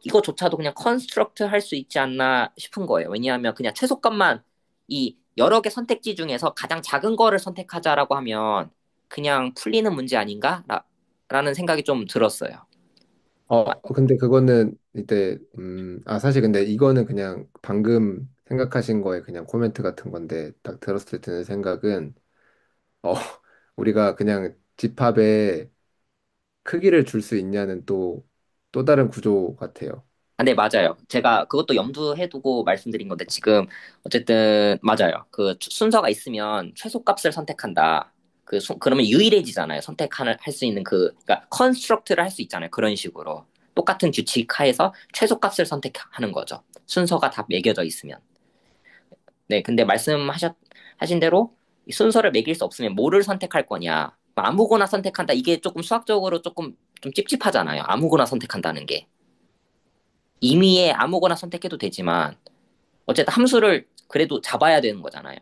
이거조차도 그냥 컨스트럭트 할 수 있지 않나 싶은 거예요. 왜냐하면 그냥 최소값만 이 여러 개 선택지 중에서 가장 작은 거를 선택하자라고 하면 그냥 풀리는 문제 아닌가? 라는 생각이 좀 들었어요. 근데 그거는 이때 사실 근데 이거는 그냥 방금 생각하신 거에 그냥 코멘트 같은 건데 딱 들었을 때 드는 생각은 어, 우리가 그냥 집합에 크기를 줄 수 있냐는 또 다른 구조 같아요. 네, 맞아요. 제가 그것도 염두해 두고 말씀드린 건데, 지금, 어쨌든, 맞아요. 그 순서가 있으면 최소값을 선택한다. 그러면 유일해지잖아요. 할 수 있는 그러니까, 컨스트럭트를 할 수 있잖아요. 그런 식으로. 똑같은 규칙 하에서 최소값을 선택하는 거죠. 순서가 다 매겨져 있으면. 네, 근데 하신 대로, 이 순서를 매길 수 없으면 뭐를 선택할 거냐. 아무거나 선택한다. 이게 조금 수학적으로 조금 좀 찝찝하잖아요. 아무거나 선택한다는 게. 임의에 아무거나 선택해도 되지만 어쨌든 함수를 그래도 잡아야 되는 거잖아요.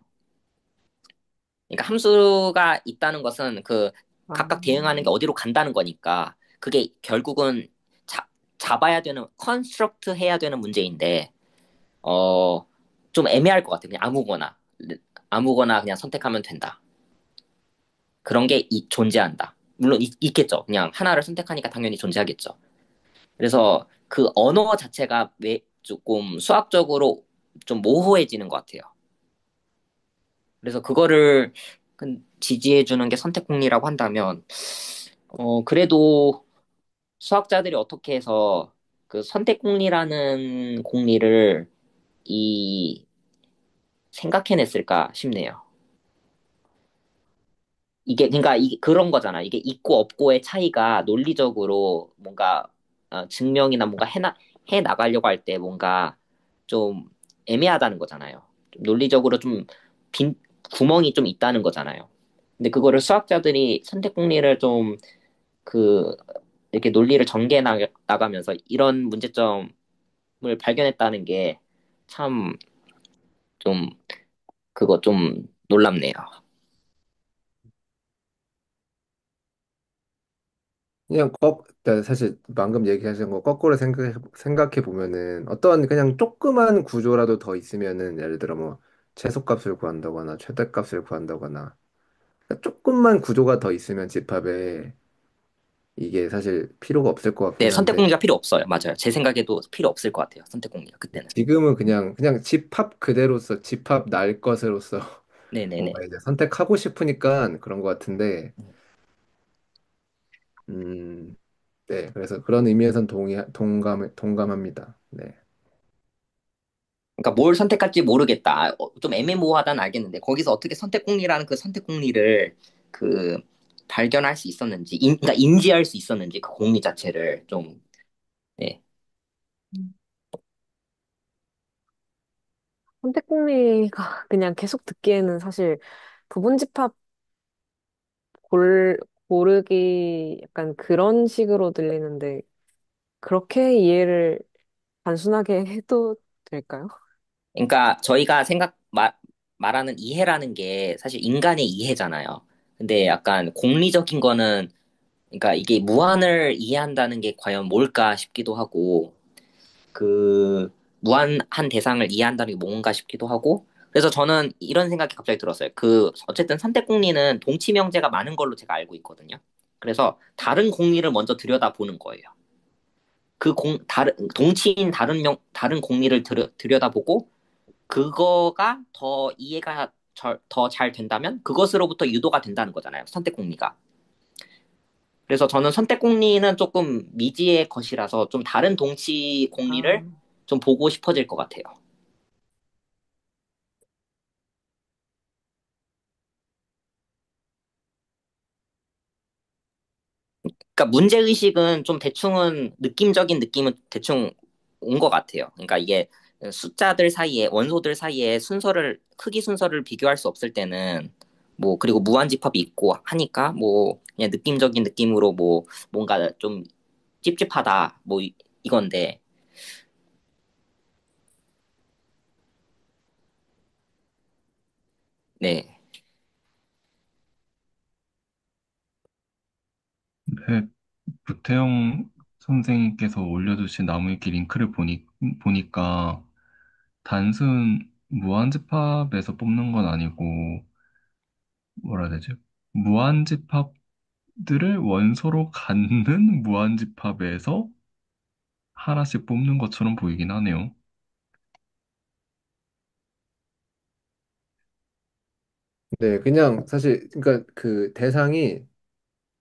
그러니까 함수가 있다는 것은 아, 각각 대응하는 게 어디로 간다는 거니까 그게 결국은 잡아야 되는 컨스트럭트 해야 되는 문제인데 어, 좀 애매할 것 같아요. 그냥 아무거나 그냥 선택하면 된다. 그런 게 존재한다. 물론 있겠죠. 그냥 하나를 선택하니까 당연히 존재하겠죠. 그래서 그 언어 자체가 왜 조금 수학적으로 좀 모호해지는 것 같아요. 그래서 그거를 지지해주는 게 선택공리라고 한다면, 그래도 수학자들이 어떻게 해서 그 선택공리라는 공리를 이 생각해냈을까 싶네요. 이게 그러니까 그런 거잖아. 이게 있고 없고의 차이가 논리적으로 뭔가 증명이나 뭔가 해 나가려고 할 때 뭔가 좀 애매하다는 거잖아요. 좀 논리적으로 좀 빈 구멍이 좀 있다는 거잖아요. 근데 그거를 수학자들이 선택공리를 좀 그 이렇게 논리를 전개해 나가면서 이런 문제점을 발견했다는 게 참 좀 그거 좀 놀랍네요. 그냥 사실 방금 얘기하신 거 거꾸로 생각해 보면은 어떤 그냥 조그만 구조라도 더 있으면은 예를 들어 뭐 최소값을 구한다거나 최대값을 구한다거나 그러니까 조금만 구조가 더 있으면 집합에 이게 사실 필요가 없을 것 네, 같긴 한데 선택공개가 필요 없어요. 맞아요. 제 생각에도 필요 없을 것 같아요. 선택공개가 그때는. 지금은 그냥 집합 그대로서 집합 날 것으로서 네네네. 뭔가 이제 선택하고 싶으니까 그런 것 같은데 음, 네, 그래서 그런 의미에선 동감합니다. 네. 그러니까 뭘 선택할지 모르겠다. 좀 애매모호하다는 알겠는데 거기서 어떻게 선택공리라는 그 선택공리를 그 발견할 수 있었는지, 그러니까 인지할 수 있었는지 그 공리 자체를 좀 네. 선택공리가 그냥 계속 듣기에는 사실 부분집합 골, 고르기 약간 그런 식으로 들리는데 그렇게 이해를 단순하게 해도 될까요? 그러니까 저희가 말하는 이해라는 게 사실 인간의 이해잖아요. 근데 약간 공리적인 거는 그러니까 이게 무한을 이해한다는 게 과연 뭘까 싶기도 하고 그 무한한 대상을 이해한다는 게 뭔가 싶기도 하고 그래서 저는 이런 생각이 갑자기 들었어요. 그 어쨌든 선택공리는 동치 명제가 많은 걸로 제가 알고 있거든요. 그래서 다른 공리를 먼저 들여다보는 거예요. 다른 동치인 다른 공리를 들여다보고 그거가 더 이해가 더 잘 된다면 그것으로부터 유도가 된다는 거잖아요. 선택공리가. 그래서 저는 선택공리는 조금 미지의 것이라서 좀 다른 동치 공리를 아, 좀 보고 싶어질 것 같아요. 그러니까 문제의식은 좀 대충은 느낌적인 느낌은 대충 온 것 같아요. 그러니까 이게 숫자들 사이에 원소들 사이에 크기 순서를 비교할 수 없을 때는 뭐 그리고 무한집합이 있고 하니까 뭐 그냥 느낌적인 느낌으로 뭐 뭔가 좀 찝찝하다 뭐 이건데 네. 네, 부태영 선생님께서 올려주신 나무위키 링크를 보니까 단순 무한집합에서 뽑는 건 아니고 뭐라 해야 되지? 무한집합들을 원소로 갖는 무한집합에서 하나씩 뽑는 것처럼 보이긴 하네요. 네, 그냥 사실 그러니까 그 대상이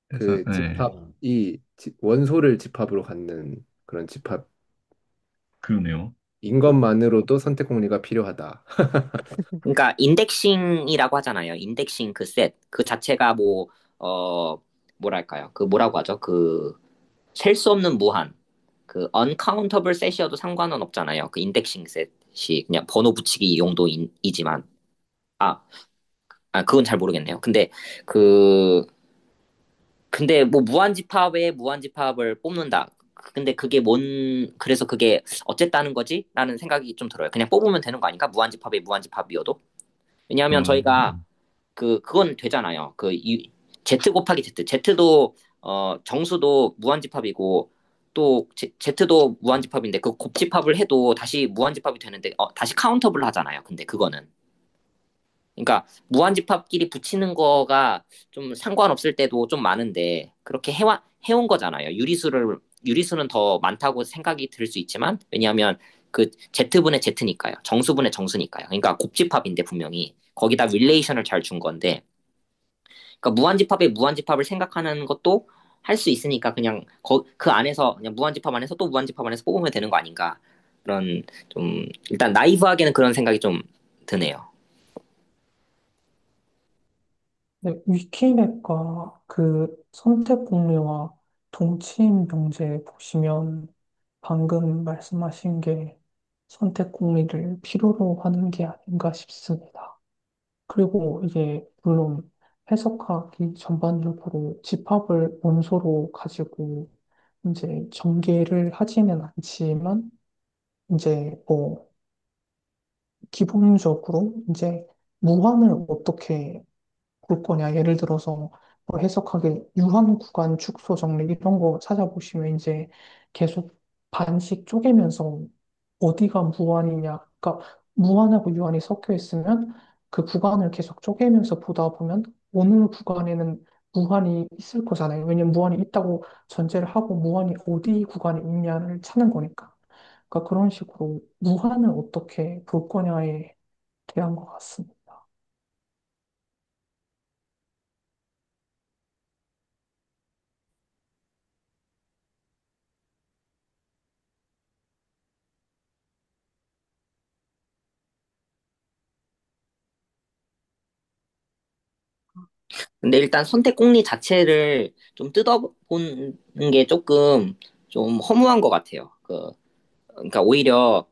그래서 그 네, 원소를 집합으로 갖는 그런 집합인 음. 그러네요. 것만으로도 선택 공리가 필요하다. 그러니까 인덱싱이라고 하잖아요. 인덱싱 그 셋, 그 자체가 뭐랄까요? 그 뭐라고 하죠? 그 셀 수 없는 무한, 그 uncountable set이어도 상관은 없잖아요. 그 인덱싱 셋이 그냥 번호 붙이기 용도이지만, 아, 그건 잘 모르겠네요. 그, 근데 뭐 무한집합에 무한집합을 뽑는다. 근데 그래서 그게 어쨌다는 거지? 라는 생각이 좀 들어요. 그냥 뽑으면 되는 거 아닌가? 무한집합에 무한집합이어도? 왜냐하면 저희가 음, 그건 되잖아요. Z 곱하기 Z. Z도, 정수도 무한집합이고, 또, Z도 무한집합인데, 그 곱집합을 해도 다시 무한집합이 되는데, 다시 카운터블 하잖아요. 근데 그거는. 그러니까, 무한집합끼리 붙이는 거가 좀 상관없을 때도 좀 많은데, 그렇게 해온 거잖아요. 유리수는 더 많다고 생각이 들 수 있지만, 왜냐하면 그 Z분의 Z니까요. 정수분의 정수니까요. 그러니까 곱집합인데 분명히 거기다 릴레이션을 잘 준 건데 그러니까 무한집합에 무한집합을 생각하는 것도 할 수 있으니까 그냥 그 안에서 그냥 무한집합 안에서 또 무한집합 안에서 뽑으면 되는 거 아닌가 그런 좀 일단 나이브하게는 그런 생각이 좀 드네요. 네, 위키넷과 그 선택 공리와 동치인 명제 보시면 방금 말씀하신 게 선택 공리를 필요로 하는 게 아닌가 싶습니다. 그리고 이게 물론 해석하기 전반적으로 집합을 원소로 가지고 이제 전개를 하지는 않지만 이제 뭐 기본적으로 이제 무한을 어떻게 볼 거냐. 예를 들어서 뭐 해석하기 유한 구간 축소 정리 이런 거 찾아보시면 이제 계속 반씩 쪼개면서 어디가 무한이냐. 그러니까 무한하고 유한이 섞여 있으면 그 구간을 계속 쪼개면서 보다 보면 어느 구간에는 무한이 있을 거잖아요. 왜냐면 무한이 있다고 전제를 하고 무한이 어디 구간에 있냐를 찾는 거니까. 그러니까 그런 식으로 무한을 어떻게 볼 거냐에 대한 것 같습니다. 근데 일단 선택 공리 자체를 좀 뜯어보는 게 조금 좀 허무한 것 같아요. 그러니까 오히려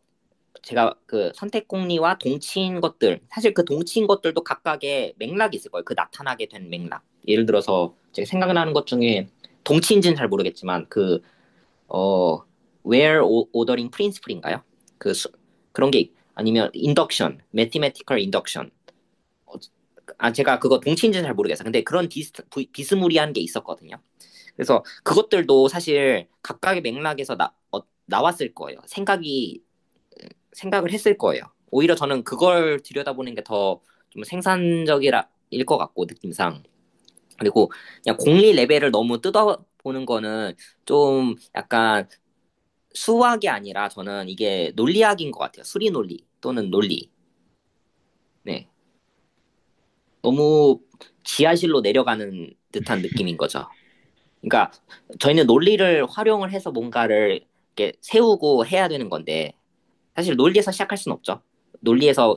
제가 그 선택 공리와 동치인 것들, 사실 그 동치인 것들도 각각의 맥락이 있을 거예요. 그 나타나게 된 맥락. 예를 들어서 제가 생각나는 것 중에 동치인지는 잘 모르겠지만 어, where ordering principle인가요? 그 그런 게 아니면 induction, mathematical induction. 어, 제가 그거 동치인지는 잘 모르겠어요. 근데 그런 비스무리한 게 있었거든요. 그래서 그것들도 사실 각각의 맥락에서 나왔을 거예요. 생각을 했을 거예요. 오히려 저는 그걸 들여다보는 게 더 좀 생산적이라 일 것 같고 느낌상. 그리고 그냥 공리 레벨을 너무 뜯어보는 거는 좀 약간 수학이 아니라 저는 이게 논리학인 것 같아요. 수리 논리 또는 논리. 네. 너무 지하실로 내려가는 듯한 느낌인 거죠. 그러니까 저희는 논리를 활용을 해서 뭔가를 이렇게 세우고 해야 되는 건데 사실 논리에서 시작할 수는 없죠. 논리에서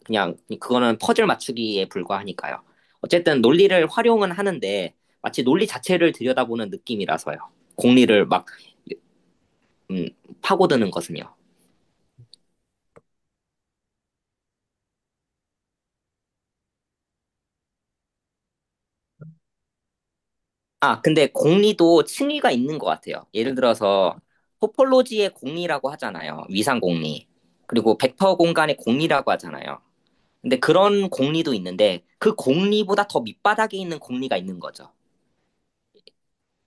그냥 그거는 퍼즐 맞추기에 불과하니까요. 어쨌든 논리를 활용은 하는데 마치 논리 자체를 들여다보는 느낌이라서요. 공리를 막 음, 파고드는 것은요. 아, 근데 공리도 층위가 있는 것 같아요. 예를 들어서 토폴로지의 공리라고 하잖아요. 위상 공리. 그리고 벡터 공간의 공리라고 하잖아요. 근데 그런 공리도 있는데 그 공리보다 더 밑바닥에 있는 공리가 있는 거죠.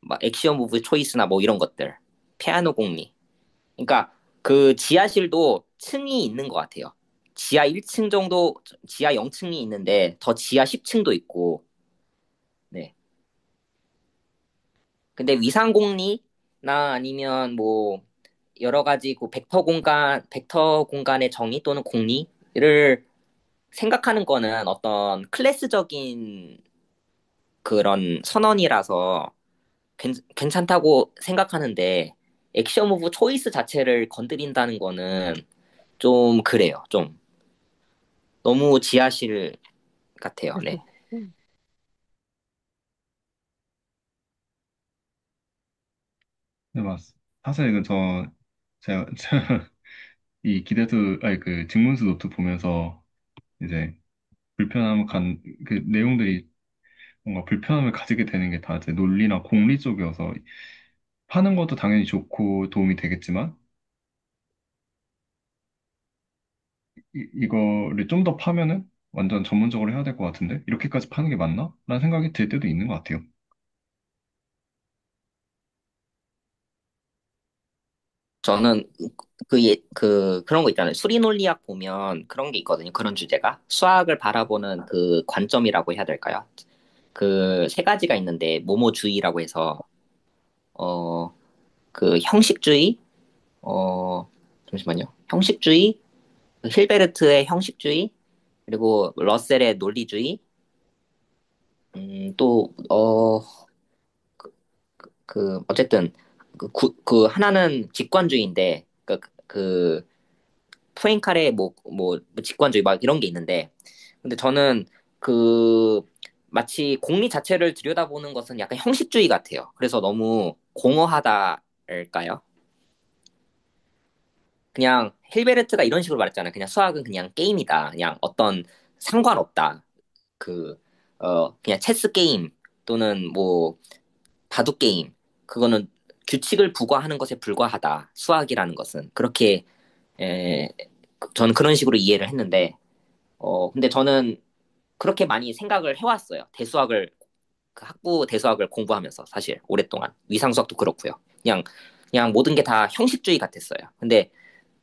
막 액션 무브 초이스나 뭐 이런 것들. 피아노 공리. 그러니까 그 지하실도 층이 있는 것 같아요. 지하 1층 정도, 지하 0층이 있는데 더 지하 10층도 있고. 네. 근데 위상 공리나 아니면 뭐 여러 가지 그 벡터 공간의 정의 또는 공리를 생각하는 거는 어떤 클래스적인 그런 선언이라서 괜찮다고 생각하는데 액션 오브 초이스 자체를 건드린다는 거는 좀 그래요. 좀 너무 지하실 같아요. 네. 네, 맞습니다. 사실 이거 제가 이 기대수, 아니 그 직문수 노트 보면서 이제 그 내용들이 뭔가 불편함을 가지게 되는 게 다 이제 논리나 공리 쪽이어서 파는 것도 당연히 좋고 도움이 되겠지만 이거를 좀 더 파면은 완전 전문적으로 해야 될 것 같은데 이렇게까지 파는 게 맞나? 라는 생각이 들 때도 있는 것 같아요. 저는 그런 거 있잖아요. 수리 논리학 보면 그런 게 있거든요. 그런 주제가. 수학을 바라보는 그 관점이라고 해야 될까요? 그 세 가지가 있는데, 모모주의라고 해서, 어, 그 형식주의, 어, 잠시만요. 형식주의, 힐베르트의 형식주의, 그리고 러셀의 논리주의, 또, 어쨌든, 그 하나는 직관주의인데, 포엔칼의 뭐, 직관주의 막 이런 게 있는데, 근데 저는 그, 마치 공리 자체를 들여다보는 것은 약간 형식주의 같아요. 그래서 너무 공허하다랄까요? 그냥 힐베르트가 이런 식으로 말했잖아요. 그냥 수학은 그냥 게임이다. 그냥 어떤 상관없다. 그, 그냥 체스 게임 또는 뭐 바둑 게임. 그거는 규칙을 부과하는 것에 불과하다. 수학이라는 것은. 그렇게, 에, 저는 그런 식으로 이해를 했는데, 근데 저는 그렇게 많이 생각을 해왔어요. 그 학부 대수학을 공부하면서 사실 오랫동안. 위상수학도 그렇고요. 그냥 모든 게 다 형식주의 같았어요. 근데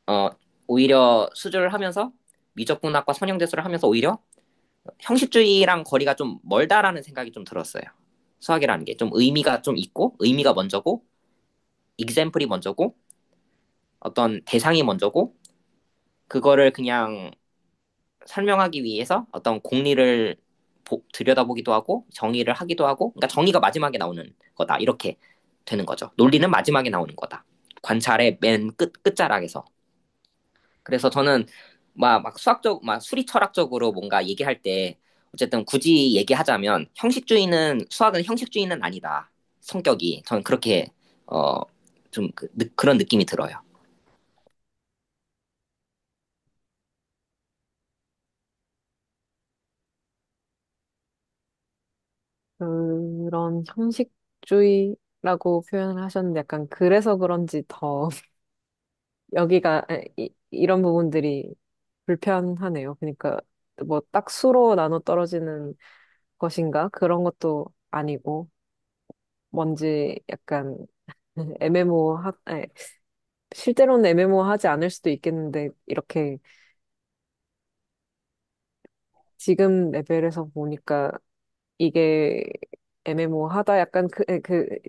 어, 오히려 수주를 하면서 미적분학과 선형대수를 하면서 오히려 형식주의랑 거리가 좀 멀다라는 생각이 좀 들었어요. 수학이라는 게 좀 의미가 좀 있고 의미가 먼저고 example이 먼저고 어떤 대상이 먼저고 그거를 그냥 설명하기 위해서 어떤 공리를 들여다보기도 하고 정의를 하기도 하고 그러니까 정의가 마지막에 나오는 거다 이렇게 되는 거죠. 논리는 마지막에 나오는 거다. 관찰의 맨 끝자락에서. 그래서 저는 막 막 수리 철학적으로 뭔가 얘기할 때 어쨌든 굳이 얘기하자면 수학은 형식주의는 아니다. 성격이 저는 그렇게 어, 그런 느낌이 들어요. 그런 형식주의라고 표현을 하셨는데 약간 그래서 그런지 더 여기가 이런 부분들이 불편하네요. 그러니까 뭐 딱 수로 나눠 떨어지는 것인가? 그런 것도 아니고 뭔지 약간 실제로는 애매모호하지 않을 수도 있겠는데 이렇게 지금 레벨에서 보니까 이게 애매모호하다. 약간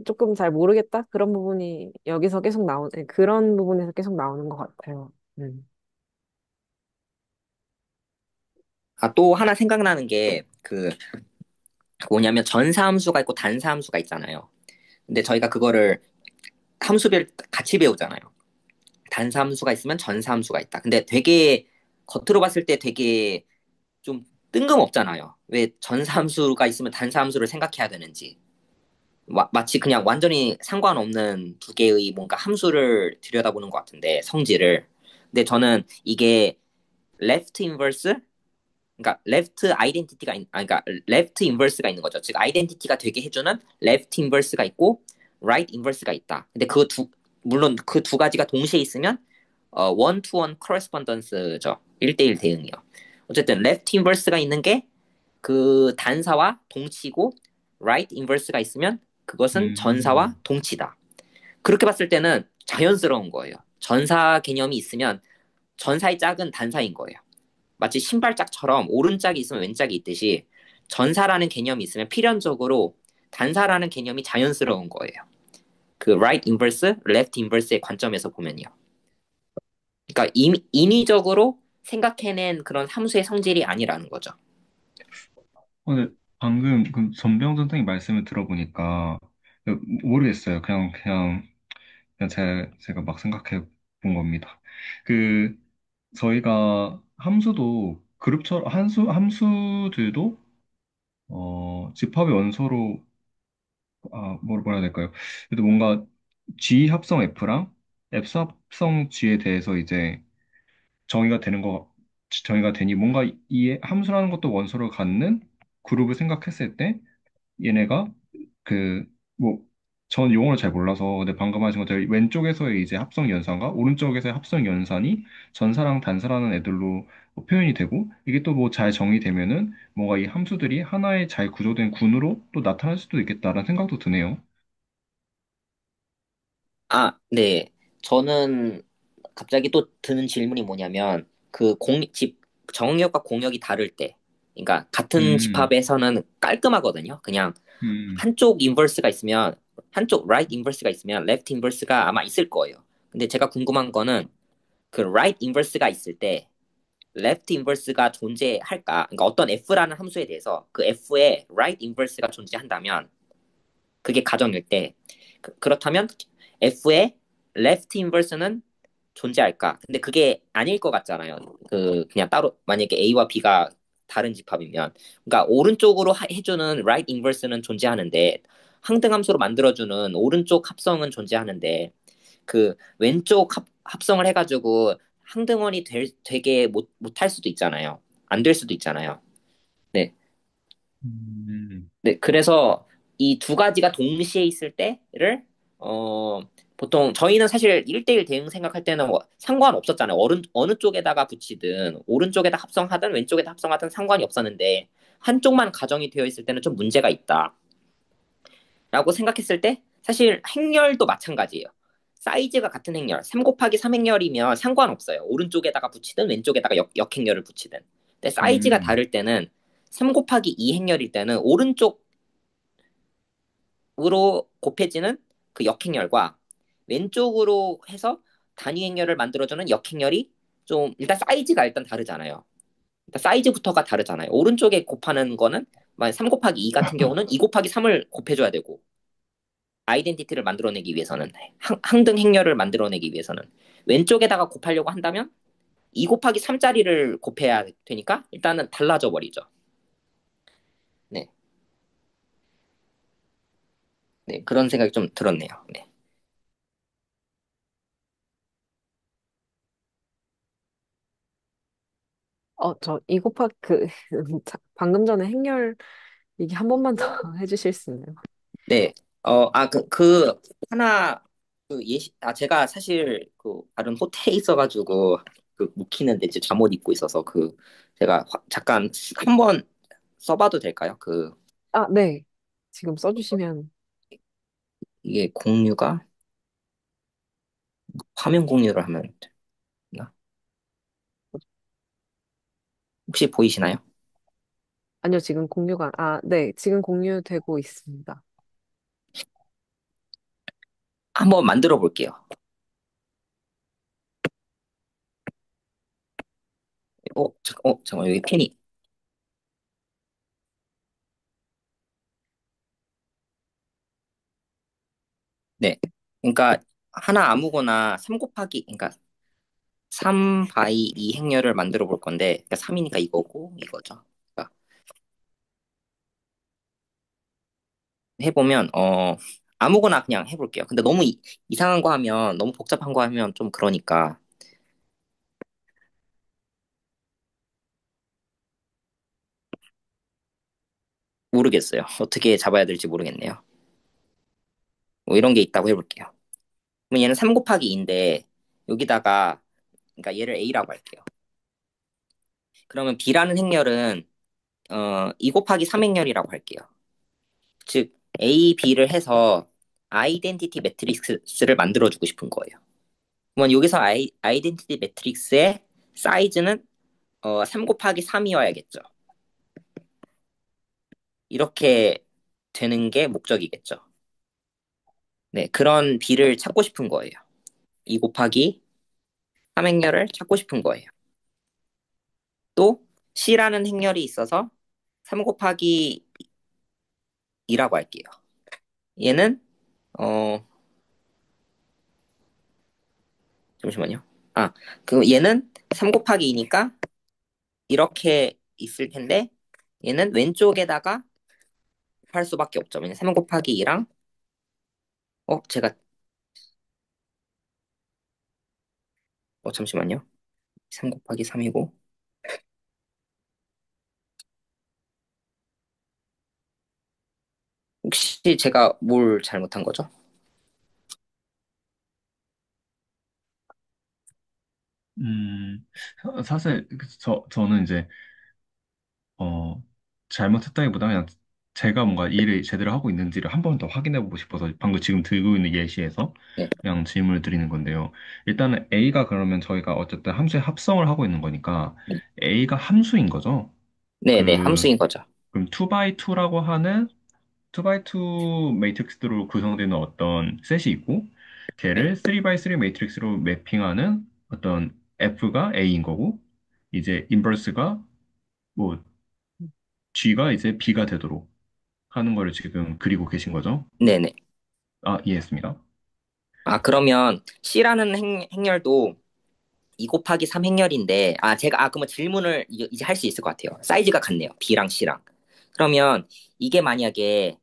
조금 잘 모르겠다. 그런 부분이 여기서 계속 그런 부분에서 계속 나오는 것 같아요. 아, 또 하나 생각나는 게 뭐냐면 전사함수가 있고 단사함수가 있잖아요. 근데 저희가 그거를 함수별 같이 배우잖아요. 단사함수가 있으면 전사함수가 있다. 근데 되게 겉으로 봤을 때 되게 좀 뜬금없잖아요. 왜 전사함수가 있으면 단사함수를 생각해야 되는지. 마치 그냥 완전히 상관없는 두 개의 뭔가 함수를 들여다보는 것 같은데, 성질을. 근데 저는 이게 left inverse? 그러니까 left identity가, 그러니까 left inverse가 있는 거죠. 즉, 아이덴티티가 되게 해주는 left inverse가 있고, right inverse가 있다. 근데 물론 그 두 가지가 동시에 있으면, one to one correspondence죠. 1대1 대응이요. 어쨌든 left inverse가 있는 게 그 단사와 동치고 right inverse가 있으면 그것은 전사와 음, 동치다. 그렇게 봤을 때는 자연스러운 거예요. 전사 개념이 있으면 전사의 짝은 단사인 거예요. 마치 신발짝처럼 오른짝이 있으면 왼짝이 있듯이 전사라는 개념이 있으면 필연적으로 단사라는 개념이 자연스러운 거예요. 그 right inverse, left inverse의 관점에서 보면요. 그러니까 인위적으로 생각해낸 그런 함수의 성질이 아니라는 거죠. 근데 방금 그 전병 선생님 말씀을 들어보니까 모르겠어요. 그냥 제가 막 생각해 본 겁니다. 그 저희가 함수도 그룹처럼 함수들도 집합의 원소로 뭐라 해야 될까요? 그래도 뭔가 G 합성 F랑 F 합성 G에 대해서 이제 정의가 되는 거 정의가 되니 뭔가 이 함수라는 것도 원소를 갖는 그룹을 생각했을 때 얘네가 그 뭐 전 용어를 잘 몰라서 근데 방금 하신 것처럼 왼쪽에서의 이제 합성 연산과 오른쪽에서의 합성 연산이 전사랑 단사라는 애들로 뭐 표현이 되고 이게 또 뭐 잘 정의되면은 뭔가 이 함수들이 하나의 잘 구조된 군으로 또 나타날 수도 있겠다라는 생각도 드네요. 아, 네. 저는 갑자기 또 드는 질문이 뭐냐면, 정역과 공역이 다를 때, 그러니까 같은 음, 집합에서는 깔끔하거든요. 그냥 음, 한쪽 인버스가 있으면, 한쪽 right 인버스가 있으면 left 인버스가 아마 있을 거예요. 근데 제가 궁금한 거는, 그 right inverse가 있을 때 left inverse가 존재할까? 그러니까 어떤 f라는 함수에 대해서 그 f에 right inverse가 존재한다면 그게 가정일 때 그렇다면 f의 left inverse는 존재할까? 근데 그게 아닐 것 같잖아요. 그 그냥 따로 만약에 a와 b가 다른 집합이면 그러니까 오른쪽으로 해주는 right inverse는 존재하는데 항등함수로 만들어주는 오른쪽 합성은 존재하는데 그 왼쪽 합성을 해가지고 항등원이 되게 못할 수도 있잖아요. 안 될 수도 있잖아요. 네. 음, 네. 그래서 이 두 가지가 동시에 있을 때를, 어, 보통 저희는 사실 1대1 대응 생각할 때는 뭐 상관없었잖아요. 어느 쪽에다가 붙이든, 오른쪽에다 합성하든, 왼쪽에다 합성하든 상관이 없었는데, 한쪽만 가정이 되어 있을 때는 좀 문제가 있다. 라고 생각했을 때 사실 행렬도 마찬가지예요. 사이즈가 같은 행렬, 3 곱하기 3 행렬이면 상관없어요. 오른쪽에다가 붙이든 왼쪽에다가 역행렬을 붙이든. 근데 사이즈가 음, 다를 때는 3 곱하기 2 행렬일 때는 오른쪽으로 곱해지는 그 역행렬과 왼쪽으로 해서 단위 행렬을 만들어주는 역행렬이 좀 일단 사이즈가 일단 다르잖아요. 일단 사이즈부터가 다르잖아요. 오른쪽에 곱하는 거는 만약 3 곱하기 2 같은 경우는 2 곱하기 3을 곱해줘야 되고 아이덴티티를 만들어내기 위해서는 항등 행렬을 만들어내기 위해서는 왼쪽에다가 곱하려고 한다면 2 곱하기 3짜리를 곱해야 되니까 일단은 달라져 버리죠. 네, 네 그런 생각이 좀 들었네요. 네, 저 이 곱하기 방금 전에 행렬 얘기 한 번만 더 해주실 수 있나요? 네, 하나 제가 사실 그 다른 호텔에 있어가지고 그 묵히는데 이제 잠옷 입고 있어서 그 제가 잠깐 한번 써봐도 될까요? 그 아, 네. 지금 써주시면. 이게 공유가 화면 공유를 하면 되나? 혹시 보이시나요? 아니요, 지금 네. 지금 공유되고 있습니다. 한번 만들어 볼게요. 잠깐 여기 펜이. 네. 그러니까 하나 아무거나 3 곱하기, 그러니까 3 바이 2 행렬을 만들어 볼 건데, 그러니까 3이니까 이거고, 이거죠. 그러니까 해보면, 아무거나 그냥 해볼게요. 근데 너무 이상한 거 하면, 너무 복잡한 거 하면 좀 그러니까, 모르겠어요. 어떻게 잡아야 될지 모르겠네요. 뭐 이런 게 있다고 해볼게요. 그럼 얘는 3 곱하기 2인데, 여기다가, 그러니까 얘를 A라고 할게요. 그러면 B라는 행렬은, 2 곱하기 3 행렬이라고 할게요. 즉 A, B를 해서 아이덴티티 매트릭스를 만들어주고 싶은 거예요. 그러면 여기서 아이덴티티 매트릭스의 사이즈는 3 곱하기 3이어야겠죠. 이렇게 되는 게 목적이겠죠. 네, 그런 B를 찾고 싶은 거예요. 2 곱하기 3 행렬을 찾고 싶은 거예요. 또 C라는 행렬이 있어서 3 곱하기 2라고 할게요. 얘는 어 잠시만요. 아, 그 얘는 3 곱하기 2니까 이렇게 있을 텐데 얘는 왼쪽에다가 할 수밖에 없죠. 왜냐면 3 곱하기 2랑 제가 잠시만요. 3 곱하기 3이고 혹시 제가 뭘 잘못한 거죠? 음, 사실 저는 이제 어, 잘못했다기보다 그냥 제가 뭔가 일을 제대로 하고 있는지를 한 번 더 확인해보고 싶어서 방금 지금 들고 있는 예시에서 네, 그냥 질문을 드리는 건데요. 일단은 A가 그러면 저희가 어쨌든 함수의 합성을 하고 있는 거니까 A가 함수인 거죠. 네, 네, 그, 함수인 거죠. 그럼 2x2라고 하는 2x2 매트릭스로 구성되는 어떤 셋이 있고 네, 걔를 3x3 매트릭스로 매핑하는 어떤 F가 A인 거고, 이제 인버스가 뭐 G가 이제 B가 되도록 하는 거를 지금 그리고 계신 거죠? 네네. 아, 이해했습니다. 아, 그러면 C라는 행렬도 2 곱하기 3 행렬인데, 그러면 질문을 이제 할 수 있을 것 같아요. 사이즈가 같네요. B랑 C랑. 그러면 이게 만약에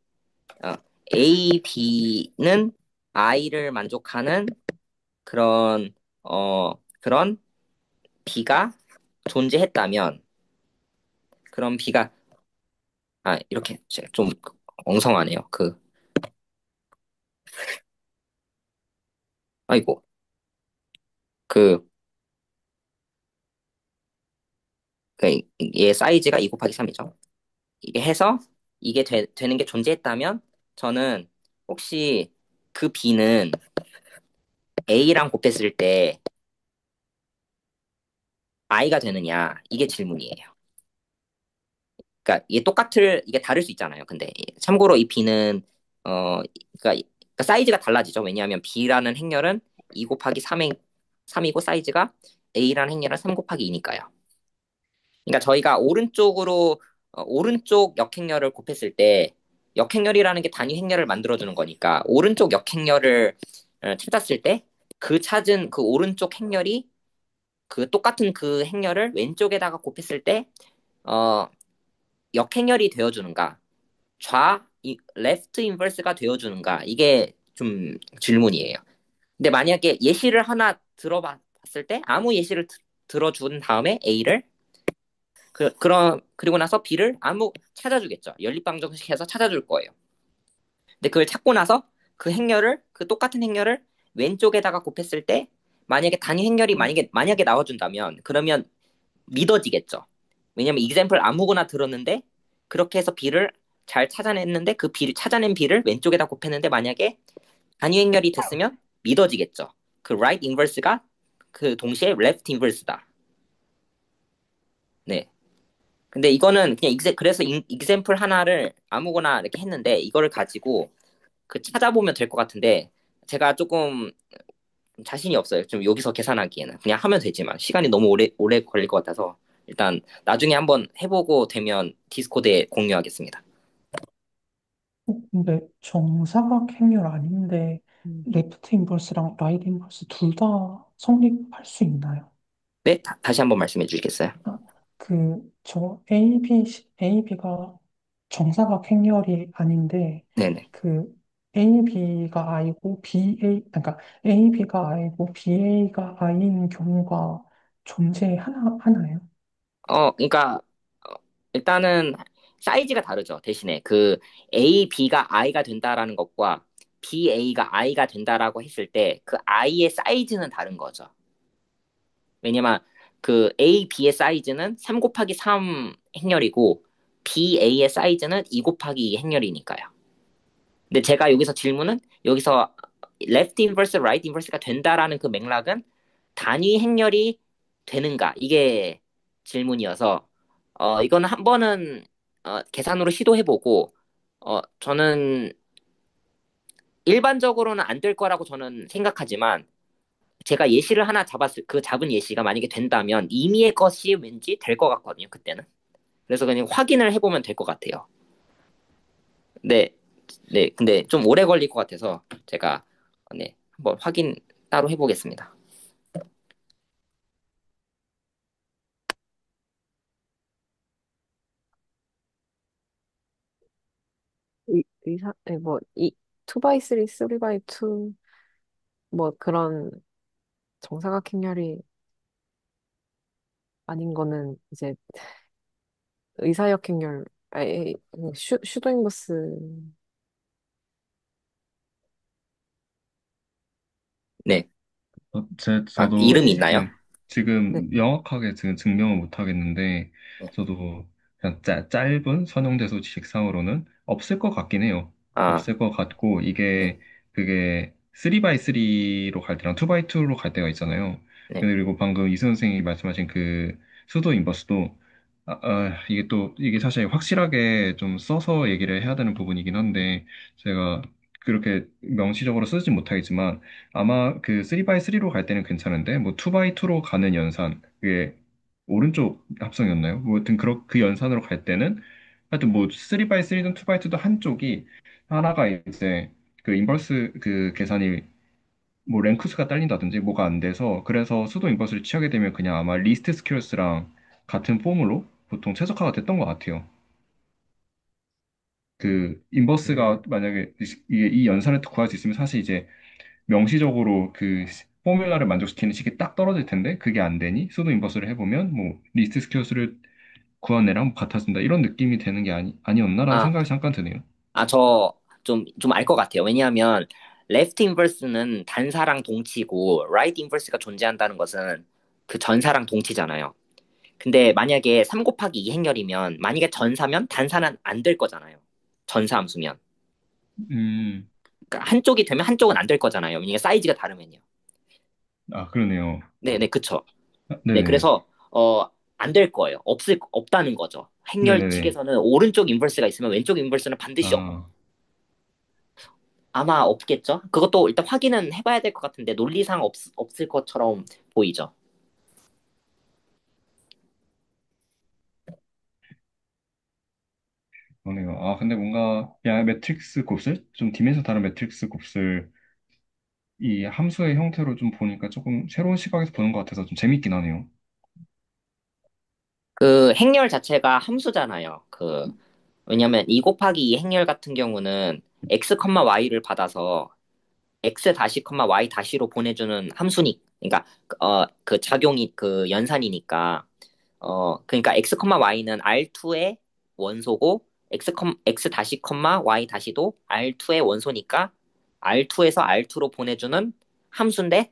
어, A, B는 I를 만족하는 그런, 그런 B가 존재했다면, 그런 B가, 이렇게 좀 엉성하네요. 아이고, 그, 얘 사이즈가 2 곱하기 3이죠. 이게 해서 이게 되는 게 존재했다면 저는 혹시 그 B는 A랑 곱했을 때 I가 되느냐 이게 질문이에요. 그러니까 이게 다를 수 있잖아요. 근데 참고로 이 B는 그러니까 사이즈가 달라지죠. 왜냐하면 B라는 행렬은 2 곱하기 3이고 사이즈가 A라는 행렬은 3 곱하기 2니까요. 그러니까 저희가 오른쪽 역행렬을 곱했을 때 역행렬이라는 게 단위 행렬을 만들어주는 거니까 오른쪽 역행렬을 찾았을 때 그 찾은 그 오른쪽 행렬이 그 똑같은 그 행렬을 왼쪽에다가 곱했을 때 어, 역행렬이 되어주는가 레프트 인버스가 되어주는가 이게 좀 질문이에요. 근데 만약에 예시를 하나 들어봤을 때 아무 예시를 들어준 다음에 A를 그리고 나서 B를 찾아주겠죠. 연립방정식해서 찾아줄 거예요. 근데 그걸 찾고 나서 그 똑같은 행렬을 왼쪽에다가 곱했을 때, 만약에 단위 행렬이 만약에 나와준다면, 그러면 믿어지겠죠. 왜냐면 example 아무거나 들었는데, 그렇게 해서 B를 잘 찾아냈는데, 찾아낸 B를 왼쪽에다 곱했는데, 만약에 단위 행렬이 됐으면 믿어지겠죠. 그 right inverse가 그 동시에 left inverse다. 네. 근데 이거는 그냥 그래서 example 하나를 아무거나 이렇게 했는데 이거를 가지고 찾아보면 될 것 같은데 제가 조금 자신이 없어요. 좀 여기서 계산하기에는 그냥 하면 되지만 시간이 너무 오래 걸릴 것 같아서 일단 나중에 한번 해보고 되면 디스코드에 공유하겠습니다. 근데 정사각 행렬 아닌데 음. 레프트 인버스랑 라이트 인버스 둘 다 성립할 수 있나요? 네, 다시 한번 말씀해 주시겠어요? 아, 저 AB가 정사각 행렬이 아닌데, 네네. 그 AB가 I고 그러니까 AB가 I고 BA가 I인 경우가 하나요? 그러니까 어, 일단은 사이즈가 다르죠. 대신에 A, B가 I가 된다라는 것과 B, A가 I가 된다라고 했을 때 그 I의 사이즈는 다른 거죠. 왜냐면 A, B의 사이즈는 3 곱하기 3 행렬이고 B, A의 사이즈는 2 곱하기 2 행렬이니까요. 근데 제가 여기서 left inverse, right inverse가 된다라는 그 맥락은 단위 행렬이 되는가 이게 질문이어서 이거는 한 번은 계산으로 시도해보고 저는 일반적으로는 안 될 거라고 저는 생각하지만 제가 예시를 하나 잡은 예시가 만약에 된다면 임의의 것이 왠지 될 것 같거든요, 그때는. 그래서 그냥 확인을 해보면 될 것 같아요. 네, 네, 근데 좀 오래 걸릴 것 같아서 제가, 네, 한번 확인 따로 해보겠습니다. 이 2x3, 3x2 뭐 그런 정사각행렬이 아닌 거는 이제 의사역행렬, 슈도잉버스. 네, 저도 이름이 있나요? 네, 네. 지금 명확하게 지금 증명을 못 하겠는데 네. 저도 그냥 짧은 선형대소 지식상으로는 없을 것 같긴 해요. 아, 없을 것 같고 네, 그게 3x3로 갈 때랑 2x2로 갈 때가 있잖아요. 네. 그리고 방금 이승 선생님이 말씀하신 그 수도 인버스도 이게 사실 확실하게 좀 써서 얘기를 해야 되는 부분이긴 한데 제가 그렇게 명시적으로 쓰진 못하겠지만 아마 그 3x3로 갈 때는 괜찮은데 뭐 2x2로 가는 연산 그게 오른쪽 합성이었나요? 뭐 하여튼 그 연산으로 갈 때는 하여튼 뭐 3x3든 2x2든 한쪽이 하나가 이제 그 인버스 그 계산이 뭐 랭크수가 딸린다든지 뭐가 안 돼서 그래서 수도 인버스를 취하게 되면 그냥 아마 리스트 스퀘어스랑 같은 폼으로 보통 최적화가 됐던 것 같아요. 그 인버스가 음, 만약에 이게 이 연산을 구할 수 있으면 사실 이제 명시적으로 그 포뮬라를 만족시키는 식이 딱 떨어질 텐데 그게 안 되니 수도 인버스를 해보면 뭐 리스트 스퀘어스를 구한 애랑 같아진다 이런 느낌이 되는 게 아니었나라는 아, 생각이 잠깐 드네요. 저 좀 알 것 같아요. 왜냐하면 레프트 인버스는 단사랑 동치고 라이트 인버스가 존재한다는 것은 그 전사랑 동치잖아요. 근데 만약에 3 곱하기 2 행렬이면 만약에 전사면 단사는 안 될 거잖아요. 전사 함수면. 음, 그러니까 한쪽이 되면 한쪽은 안 될 거잖아요. 왜냐면 사이즈가 다르면요. 아 그러네요. 네네, 그쵸. 아, 네, 네네네. 그래서 안 될 거예요. 없다는 거죠. 행렬 네네네. 측에서는 오른쪽 인버스가 있으면 왼쪽 인버스는 반드시 아, 아마 없겠죠? 그것도 일단 확인은 해봐야 될 것 같은데 논리상 없을 것처럼 보이죠. 그러네요. 아 근데 뭔가 야 매트릭스 곱슬 좀 디멘션 다른 매트릭스 곱슬 이 함수의 형태로 좀 보니까 조금 새로운 시각에서 보는 것 같아서 좀 재밌긴 하네요. 그 행렬 자체가 함수잖아요. 왜냐면 2 곱하기 2 행렬 같은 경우는 x, y를 받아서 x 다시, y 다시로 보내주는 함수니, 그러니까, 그 작용이, 그 연산이니까, 그러니까 x, y는 R2의 원소고, x 다시, y 다시도 R2의 원소니까, R2에서 R2로 보내주는 함수인데,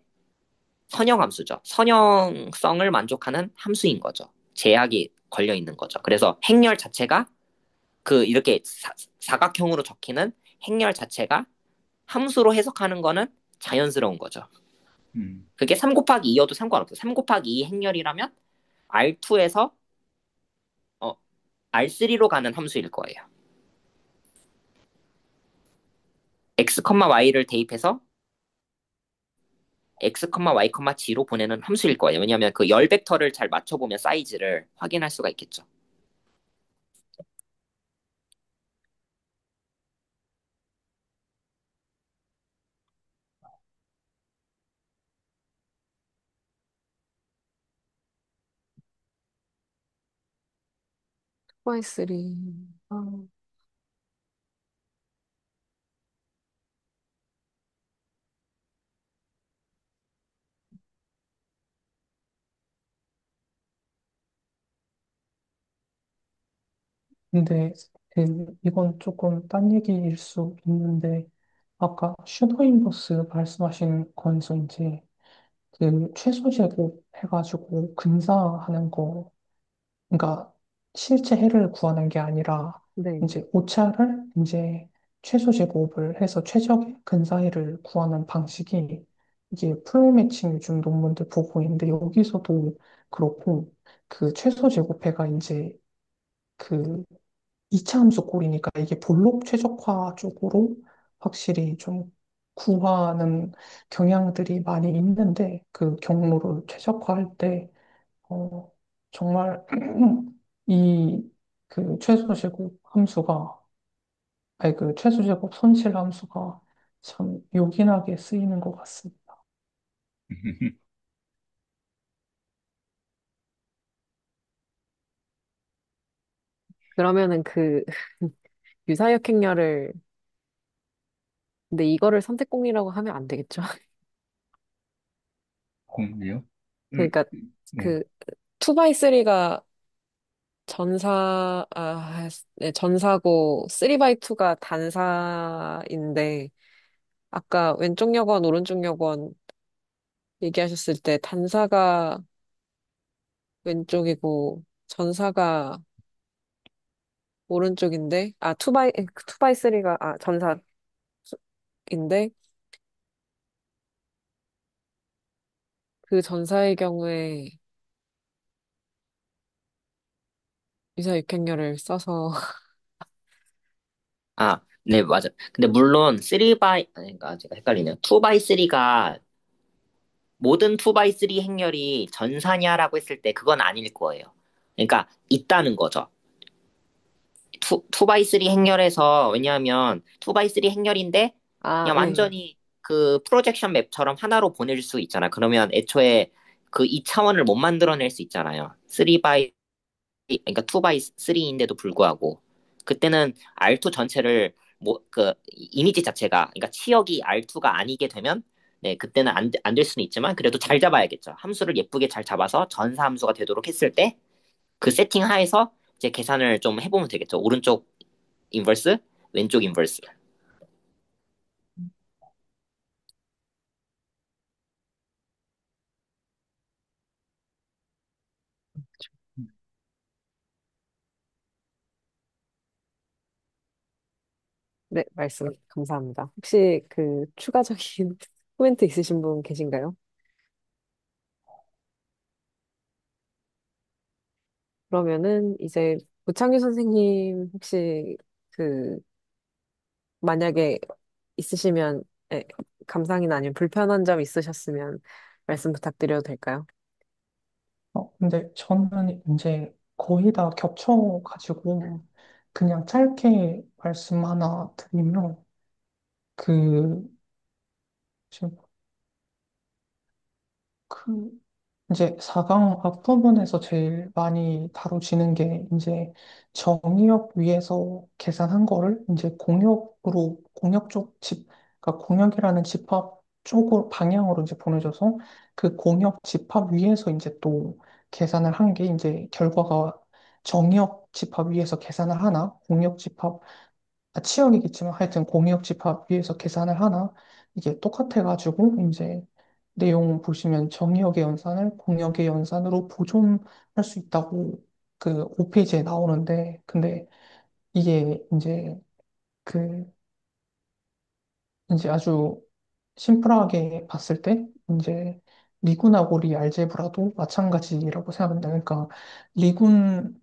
선형함수죠. 선형성을 만족하는 함수인 거죠. 제약이 걸려 있는 거죠. 그래서 행렬 자체가 이렇게 사각형으로 적히는 행렬 자체가 함수로 해석하는 거는 자연스러운 거죠. 음, 그게 3 곱하기 2여도 상관없어요. 3 곱하기 2 행렬이라면 R2에서 R3로 가는 함수일 거예요. x, y를 대입해서 x, y, g로 보내는 함수일 거예요. 왜냐하면 그 열 벡터를 잘 맞춰보면 사이즈를 확인할 수가 있겠죠. Y3. 근데 이건 조금 딴 얘기일 수 있는데 아까 슈더인버스 말씀하신 거에서 이제 그 최소 제곱 해가지고 근사하는 거 그러니까 실제 해를 구하는 게 아니라 네. 이제 오차를 이제 최소 제곱을 해서 최적의 근사해를 구하는 방식이 이게 플로우 매칭 요즘 논문들 보고 있는데 여기서도 그렇고 그 최소 제곱해가 이제 그 이차 함수 꼴이니까 이게 볼록 최적화 쪽으로 확실히 좀 구하는 경향들이 많이 있는데 그 경로를 최적화할 때 어, 정말 이 그 최소 제곱 함수가 아니 그 최소 제곱 손실 함수가 참 요긴하게 쓰이는 것 같습니다. 그러면은 유사역 행렬을, 근데 이거를 선택공이라고 하면 안 되겠죠? 공이요? 그러니까 네. 그 2x3가 네, 전사고 3x2가 단사인데 아까 왼쪽 역원, 오른쪽 역원 얘기하셨을 때 단사가 왼쪽이고 전사가 오른쪽인데 2x3가 전사인데 그 전사의 경우에 유사육행렬을 써서 아, 네, 맞아. 근데 물론 3 by, 아니, 그러니까 제가 헷갈리네요. 2 by 3가 모든 2 by 3 행렬이 전사냐라고 했을 때 그건 아닐 거예요. 그러니까 있다는 거죠. 2 by 3 행렬에서 왜냐하면 2 by 3 행렬인데 아, 그냥 네. 완전히 그 프로젝션 맵처럼 하나로 보낼 수 있잖아. 그러면 애초에 그 2차원을 못 만들어낼 수 있잖아요. 3 by 그러니까 2 by 3인데도 불구하고 그때는 R2 전체를 뭐 그 이미지 자체가 그러니까 치역이 R2가 아니게 되면 네, 그때는 안 될 수는 있지만 그래도 잘 잡아야겠죠. 함수를 예쁘게 잘 잡아서 전사 함수가 되도록 했을 때 그 세팅 하에서 이제 계산을 좀 해보면 되겠죠. 오른쪽 인버스, 왼쪽 인버스. 네, 말씀 감사합니다. 혹시 그 추가적인 코멘트 있으신 분 계신가요? 그러면은 이제 우창규 선생님 혹시 그 만약에 있으시면 예, 감상이나 아니면 불편한 점 있으셨으면 말씀 부탁드려도 될까요? 근데 저는 이제 거의 다 겹쳐가지고 그냥 짧게 말씀 하나 드리면 그 지금 그 이제 4강 앞부분에서 제일 많이 다뤄지는 게 이제 정의역 위에서 계산한 거를 이제 공역으로 공역 쪽 그러니까 공역이라는 집합 쪽으로 방향으로 이제 보내줘서 그 공역 집합 위에서 이제 또 계산을 한 게 이제 결과가 정의역 집합 위에서 계산을 하나 공역 집합 치역이겠지만 하여튼 공역 집합 위에서 계산을 하나 이게 똑같아가지고 이제 내용 보시면 정의역의 연산을 공역의 연산으로 보존할 수 있다고 그 5페이지에 나오는데 근데 이게 그 이제 아주 심플하게 봤을 때 이제 리군하고 리알제브라도 마찬가지라고 생각합니다. 그러니까 리군의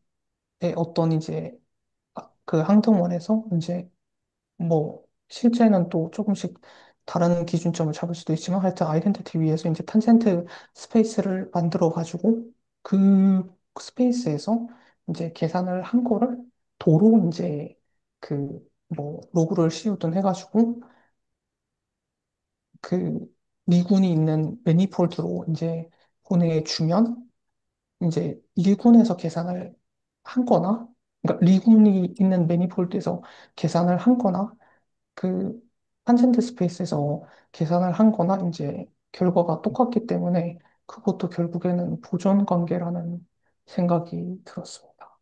어떤 이제 그 항등원에서 이제 뭐 실제는 또 조금씩 다른 기준점을 잡을 수도 있지만 하여튼 아이덴티티 위에서 이제 탄젠트 스페이스를 만들어 가지고 그 스페이스에서 이제 계산을 한 거를 도로 이제 그 뭐 로그를 씌우든 해가지고 그 미군이 있는 매니폴드로 이제 보내주면 이제 리군에서 계산을 한 거나 그러니까 리군이 있는 매니폴드에서 계산을 한 거나 그 탄젠트 스페이스에서 계산을 한 거나 이제 결과가 똑같기 때문에 그것도 결국에는 보존 관계라는 생각이 들었습니다.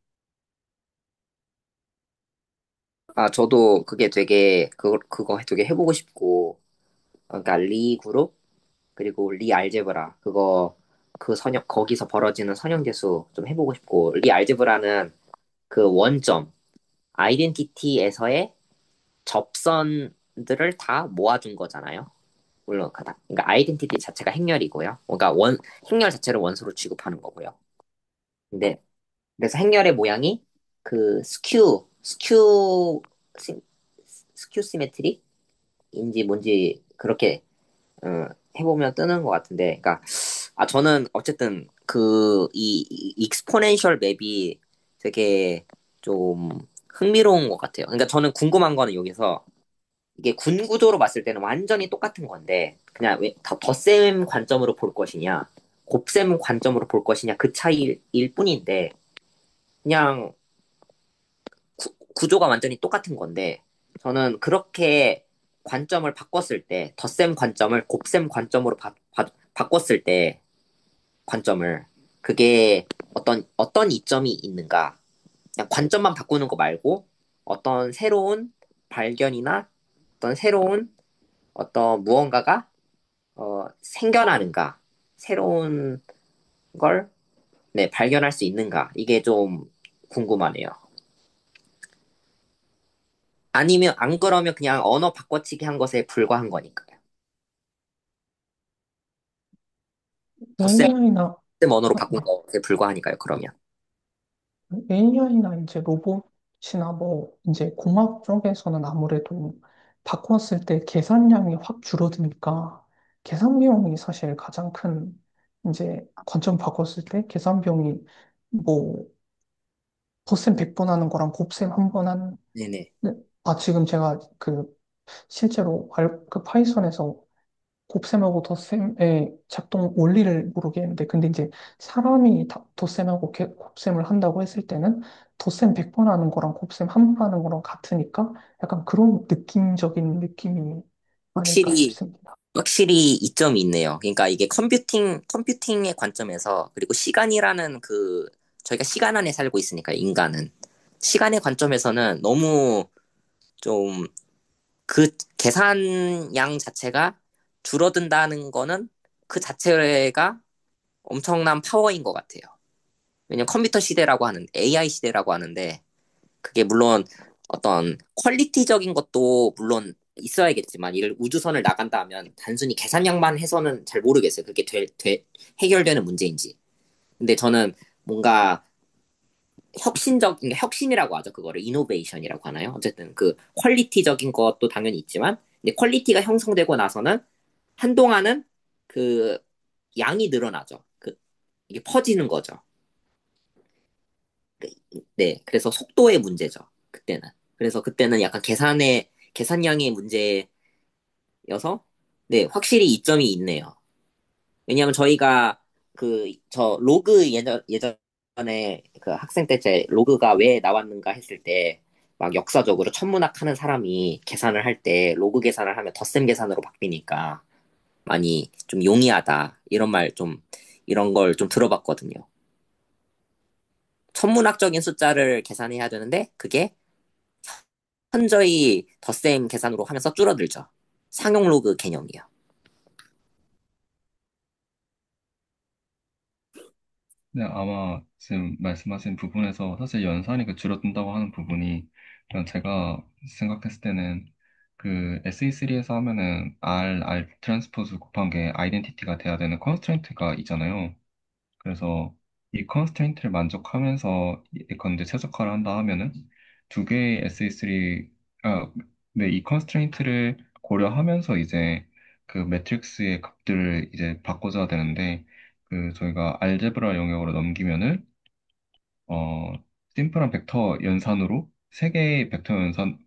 아, 저도 그게 되게, 그거 되게 해보고 싶고, 그러니까 리 그룹, 그리고 리 알제브라, 그 거기서 벌어지는 선형대수 좀 해보고 싶고, 리 알제브라는 그 원점, 아이덴티티에서의 접선들을 다 모아준 거잖아요. 물론, 그러니까 아이덴티티 자체가 행렬이고요. 그러니까 행렬 자체를 원소로 취급하는 거고요. 근데, 그래서 행렬의 모양이 그 스큐 시메트리인지 뭔지 그렇게 해보면 뜨는 것 같은데, 그러니까 저는 어쨌든 이 익스포넨셜 맵이 되게 좀 흥미로운 것 같아요. 그러니까 저는 궁금한 거는 여기서 이게 군 구조로 봤을 때는 완전히 똑같은 건데 그냥 덧셈 관점으로 볼 것이냐, 곱셈 관점으로 볼 것이냐 그 차이일 뿐인데 그냥 구조가 완전히 똑같은 건데 저는 그렇게 관점을 바꿨을 때 덧셈 관점을 곱셈 관점으로 바꿨을 때 관점을 그게 어떤 이점이 있는가 그냥 관점만 바꾸는 거 말고 어떤 새로운 발견이나 어떤 새로운 어떤 무언가가 생겨나는가 새로운 걸 네, 발견할 수 있는가 이게 좀 궁금하네요. 아니면 안 그러면 그냥 언어 바꿔치기 한 것에 불과한 거니까요. 덧셈 AI나 언어로 바꾼 것에 불과하니까요. 그러면 AI나 이제 로봇 시나 뭐 이제 공학 쪽에서는 아무래도 바꿨을 때 계산량이 확 줄어드니까 계산 비용이 사실 가장 큰 이제 관점 바꿨을 때 계산 비용이 뭐 덧셈 100번 하는 거랑 곱셈 한 번 하는 네네. 지금 제가 그 실제로 그 파이썬에서 곱셈하고 덧셈의 작동 원리를 모르겠는데, 근데 이제 사람이 덧셈하고 곱셈을 한다고 했을 때는 덧셈 100번 하는 거랑 곱셈 한 번 하는 거랑 같으니까 약간 그런 느낌적인 느낌이 아닐까 확실히 싶습니다. 확실히 이점이 있네요. 그러니까 이게 컴퓨팅의 관점에서 그리고 시간이라는 그 저희가 시간 안에 살고 있으니까 인간은 시간의 관점에서는 너무 좀 그 계산량 자체가 줄어든다는 거는 그 자체가 엄청난 파워인 것 같아요. 왜냐면 컴퓨터 시대라고 하는 AI 시대라고 하는데 그게 물론 어떤 퀄리티적인 것도 물론 있어야겠지만 이를 우주선을 나간다 하면 단순히 계산량만 해서는 잘 모르겠어요. 그게 해결되는 문제인지. 근데 저는 뭔가 그러니까 혁신이라고 하죠. 그거를 이노베이션이라고 하나요? 어쨌든 그 퀄리티적인 것도 당연히 있지만 근데 퀄리티가 형성되고 나서는 한동안은 그 양이 늘어나죠. 이게 퍼지는 거죠. 네, 그래서 속도의 문제죠. 그때는. 그래서 그때는 약간 계산량의 문제여서, 네, 확실히 이점이 있네요. 왜냐하면 저희가 저 로그 예전에 그 학생 때 제 로그가 왜 나왔는가 했을 때, 막 역사적으로 천문학 하는 사람이 계산을 할 때 로그 계산을 하면 덧셈 계산으로 바뀌니까 많이 좀 용이하다. 이런 걸 좀 들어봤거든요. 천문학적인 숫자를 계산해야 되는데, 그게 현저히 덧셈 계산으로 하면서 줄어들죠. 상용 로그 개념이요. 네, 아마 지금 말씀하신 부분에서 사실 연산이 그 줄어든다고 하는 부분이 그냥 제가 생각했을 때는 그 SE3에서 하면은 R 트랜스포즈 곱한 게 아이덴티티가 돼야 되는 컨스트레인트가 있잖아요. 그래서 이 컨스트레인트를 만족하면서 예컨대 최적화를 한다 하면은 두 개의 SE3, 네, 이 컨스트레인트를 고려하면서 이제 그 매트릭스의 값들을 이제 바꿔줘야 되는데 그 저희가 알제브라 영역으로 넘기면은 어 심플한 벡터 연산으로 세 개의 벡터 연산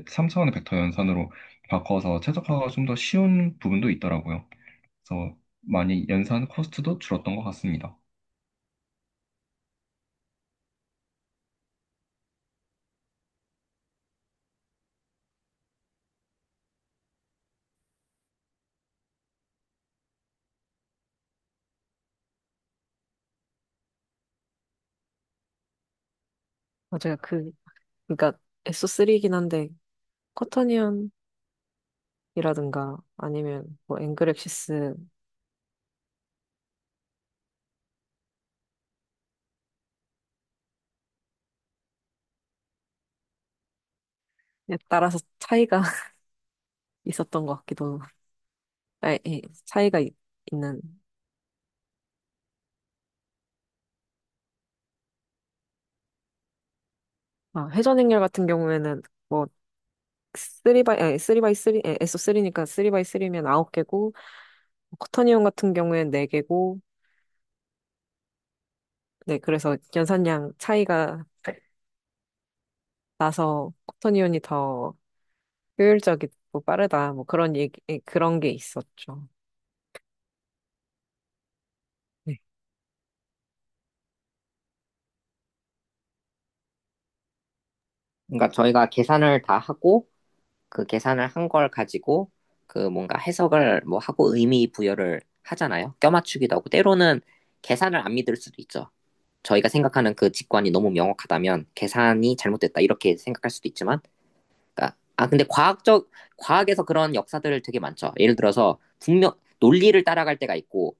3차원의 벡터 연산으로 바꿔서 최적화가 좀 더 쉬운 부분도 있더라고요. 그래서 많이 연산 코스트도 줄었던 것 같습니다. 맞아요. 그러니까 S3이긴 한데, 커터니언이라든가 아니면 뭐 앵글엑시스 에 따라서 차이가 있었던 것 같기도, 차이가 있는. 회전 행렬 같은 경우에는 뭐 3x3, S3니까 3x3면 9개고, 커터니온 같은 경우에는 4개고, 네, 그래서 연산량 차이가 나서 커터니온이 더 효율적이고 빠르다, 뭐 그런 게 있었죠. 네. 그러니까 저희가 계산을 다 하고 그 계산을 한 걸 가지고 그 뭔가 해석을 뭐 하고 의미 부여를 하잖아요. 껴맞추기도 하고 때로는 계산을 안 믿을 수도 있죠. 저희가 생각하는 그 직관이 너무 명확하다면 계산이 잘못됐다 이렇게 생각할 수도 있지만 그러니까 근데 과학에서 그런 역사들 되게 많죠. 예를 들어서 분명 논리를 따라갈 때가 있고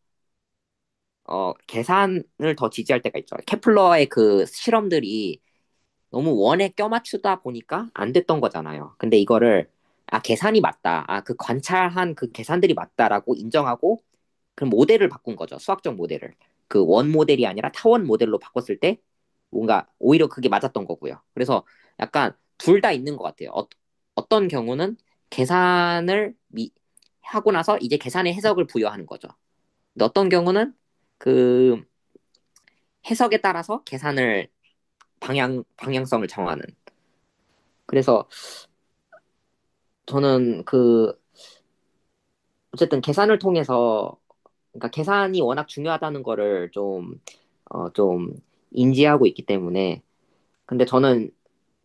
계산을 더 지지할 때가 있죠. 케플러의 그 실험들이 너무 원에 껴맞추다 보니까 안 됐던 거잖아요. 근데 이거를 계산이 맞다. 그 관찰한 그 계산들이 맞다라고 인정하고 그 모델을 바꾼 거죠. 수학적 모델을. 그 원 모델이 아니라 타원 모델로 바꿨을 때 뭔가 오히려 그게 맞았던 거고요. 그래서 약간 둘 다 있는 것 같아요. 어떤 경우는 계산을 하고 나서 이제 계산의 해석을 부여하는 거죠. 근데 어떤 경우는 그 해석에 따라서 계산을 방향성을 정하는. 그래서 저는 어쨌든 계산을 통해서, 그러니까 계산이 워낙 중요하다는 거를 좀 인지하고 있기 때문에. 근데 저는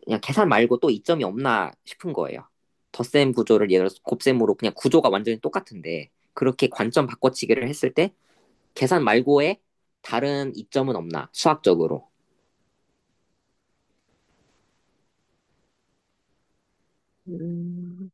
그냥 계산 말고 또 이점이 없나 싶은 거예요. 덧셈 구조를 예를 들어서 곱셈으로 그냥 구조가 완전히 똑같은데, 그렇게 관점 바꿔치기를 했을 때 계산 말고의 다른 이점은 없나, 수학적으로. 음,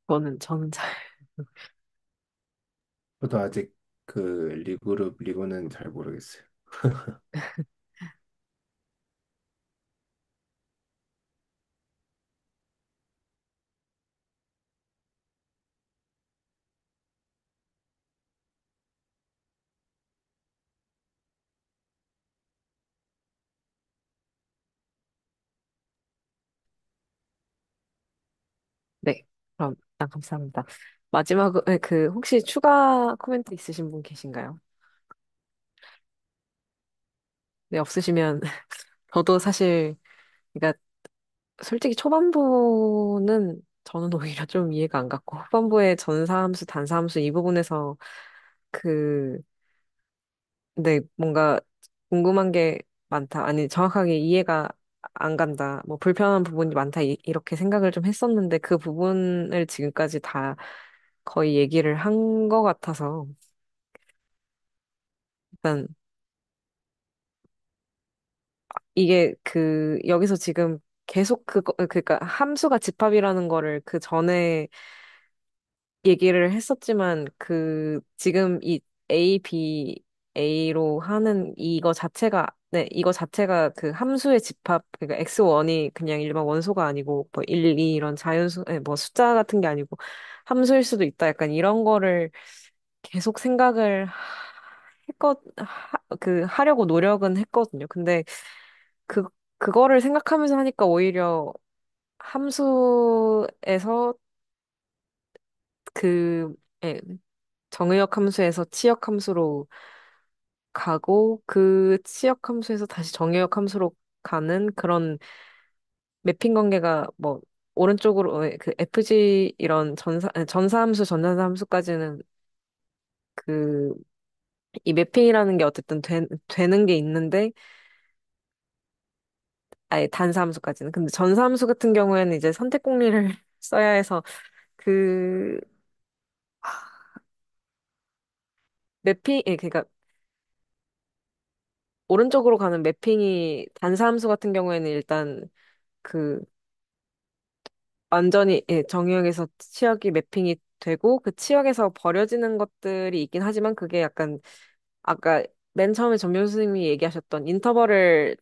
저는 잘, 저도 아직 그 리그는 잘 모르겠어요. 네. 그럼, 감사합니다. 마지막으로, 혹시 추가 코멘트 있으신 분 계신가요? 네, 없으시면, 저도 사실, 그러니까, 솔직히 초반부는 저는 오히려 좀 이해가 안 갔고, 후반부에 전사함수, 단사함수 이 부분에서 그, 네, 뭔가 궁금한 게 많다. 아니, 정확하게 이해가 안 간다. 뭐, 불편한 부분이 많다. 이렇게 생각을 좀 했었는데, 그 부분을 지금까지 다 거의 얘기를 한 것 같아서, 일단, 이게 여기서 지금 계속 그러니까 함수가 집합이라는 거를 그 전에 얘기를 했었지만, 지금 이 A, B, A로 하는 이거 자체가 그 함수의 집합, 그러니까 X1이 그냥 일반 원소가 아니고, 뭐 1, 2 이런 자연수, 뭐 숫자 같은 게 아니고, 함수일 수도 있다. 약간 이런 거를 계속 생각을 하려고 노력은 했거든요. 근데 그, 그거를 생각하면서 하니까 오히려 함수에서 그, 예, 정의역 함수에서 치역 함수로 가고 그 치역 함수에서 다시 정의역 함수로 가는 그런 매핑 관계가 뭐 오른쪽으로 그 FG 이런 전사 함수, 전산사 함수까지는 그 이 매핑이라는 게 어쨌든 되는 게 있는데 아예 단사 함수까지는 근데 전사 함수 같은 경우에는 이제 선택 공리를 써야 해서 그 그러니까 오른쪽으로 가는 매핑이 단사함수 같은 경우에는 일단 그 완전히 정의역에서 치역이 매핑이 되고 그 치역에서 버려지는 것들이 있긴 하지만 그게 약간 아까 맨 처음에 전명 선생님이 얘기하셨던 인터벌을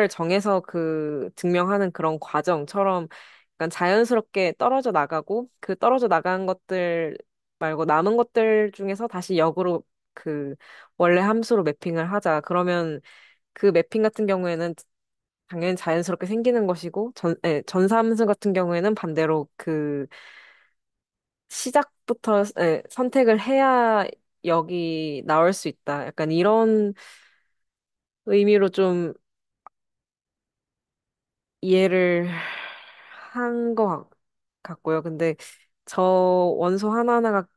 정해서 그 증명하는 그런 과정처럼 약간 자연스럽게 떨어져 나가고 그 떨어져 나간 것들 말고 남은 것들 중에서 다시 역으로 그 원래 함수로 매핑을 하자. 그러면 그 매핑 같은 경우에는 당연히 자연스럽게 생기는 것이고 전사함수 같은 경우에는 반대로 그 시작부터 선택을 해야 여기 나올 수 있다. 약간 이런 의미로 좀 이해를 한 것 같고요. 근데 저 원소 하나하나가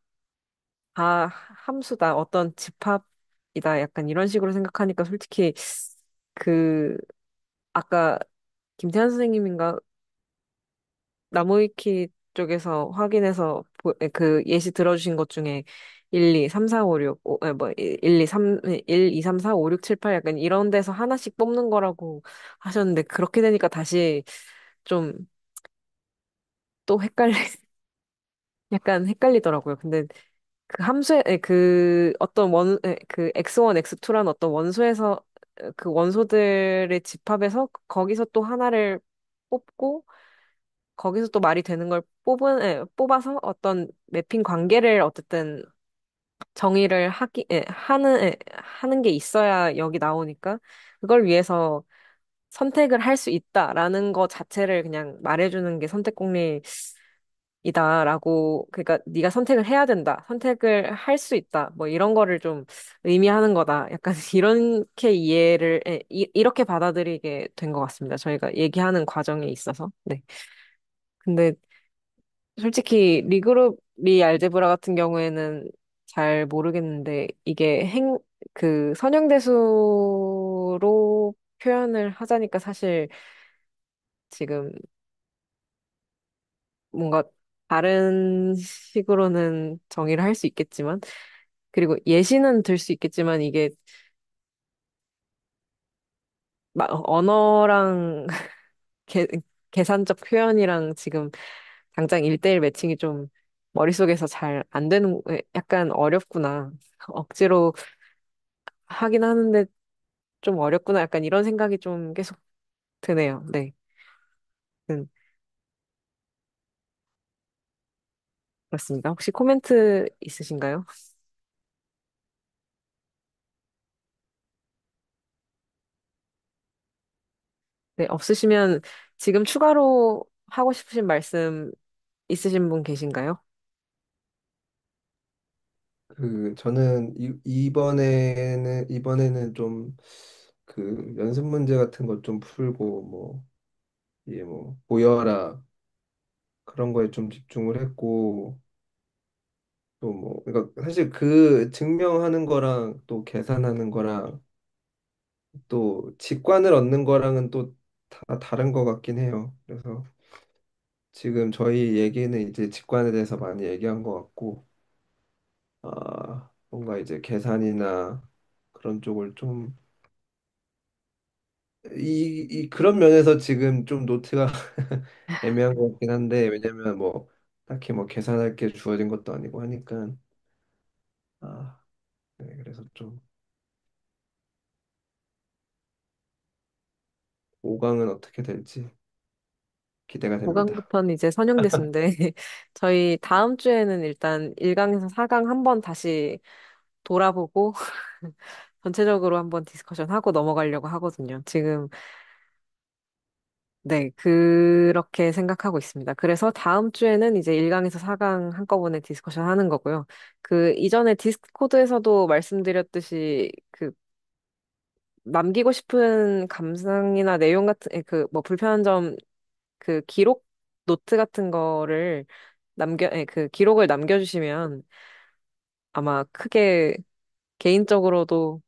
다 함수다. 어떤 집합이다. 약간 이런 식으로 생각하니까 솔직히 그 아까 김태환 선생님인가 나무위키 쪽에서 확인해서 그 예시 들어주신 것 중에 1, 2, 3, 4, 5, 6, 뭐, 1, 2, 3, 1, 2, 3, 4, 5, 6, 7, 8 약간 이런 데서 하나씩 뽑는 거라고 하셨는데 그렇게 되니까 다시 좀 또 약간 헷갈리더라고요. 근데 그 함수의 그 어떤 그 x1, x2란 어떤 원소에서 그 원소들의 집합에서 거기서 또 하나를 뽑고 거기서 또 말이 되는 걸 뽑아서 어떤 매핑 관계를 어쨌든 정의를 하는 게 있어야 여기 나오니까 그걸 위해서 선택을 할 수 있다라는 거 자체를 그냥 말해주는 게 선택공리이다라고 그러니까 네가 선택을 해야 된다, 선택을 할 수 있다, 뭐 이런 거를 좀 의미하는 거다. 약간 이렇게 이렇게 받아들이게 된 것 같습니다. 저희가 얘기하는 과정에 있어서. 네. 근데 솔직히 리그룹 알제브라 같은 경우에는 잘 모르겠는데 이게 그 선형대수로 표현을 하자니까 사실 지금 뭔가 다른 식으로는 정의를 할 수 있겠지만 그리고 예시는 들 수 있겠지만 이게 언어랑 계, 계산적 표현이랑 지금 당장 1대1 매칭이 좀 머릿속에서 잘 안 되는, 약간 어렵구나. 억지로 하긴 하는데 좀 어렵구나. 약간 이런 생각이 좀 계속 드네요. 네. 음, 그렇습니다. 혹시 코멘트 있으신가요? 네, 없으시면 지금 추가로 하고 싶으신 말씀 있으신 분 계신가요? 저는 이번에는 좀 그 연습 문제 같은 것 좀 풀고 뭐 이게 뭐 보여라 그런 거에 좀 집중을 했고 또 뭐 그러니까 사실 그 증명하는 거랑 또 계산하는 거랑 또 직관을 얻는 거랑은 또 다 다른 것 같긴 해요. 그래서 지금 저희 얘기는 이제 직관에 대해서 많이 얘기한 것 같고 뭔가 이제 계산이나 그런 쪽을 좀 그런 면에서 지금 좀 노트가 애매한 것 같긴 한데 왜냐면 뭐 딱히 뭐 계산할 게 주어진 것도 아니고 하니까 아, 네, 그래서 좀 5강은 어떻게 될지 기대가 됩니다. 5강부터는 이제 선형대수인데 저희 다음 주에는 일단 1강에서 4강 한번 다시 돌아보고 전체적으로 한번 디스커션 하고 넘어가려고 하거든요. 지금 네, 그렇게 생각하고 있습니다. 그래서 다음 주에는 이제 1강에서 4강 한꺼번에 디스커션 하는 거고요. 그 이전에 디스코드에서도 말씀드렸듯이 그 남기고 싶은 감상이나 내용 같은 그 뭐 불편한 점 그 기록 노트 같은 거를 그 기록을 남겨주시면 아마 크게 개인적으로도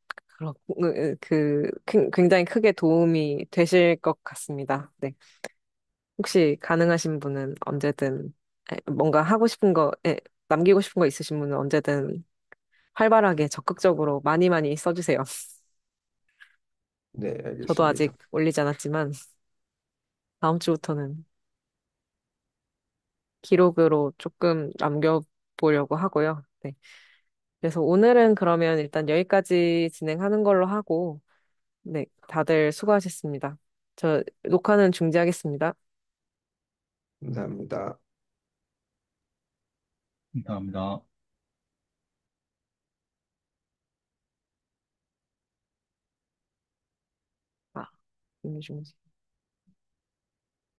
굉장히 크게 도움이 되실 것 같습니다. 네. 혹시 가능하신 분은 언제든 뭔가 하고 싶은 거, 남기고 싶은 거 있으신 분은 언제든 활발하게 적극적으로 많이 많이 써주세요. 네, 저도 아직 알겠습니다. 올리지 않았지만 다음 주부터는 기록으로 조금 남겨보려고 하고요. 네. 그래서 오늘은 그러면 일단 여기까지 진행하는 걸로 하고, 네, 다들 수고하셨습니다. 저 녹화는 중지하겠습니다. 감사합니다. 감사합니다. 아, 중지.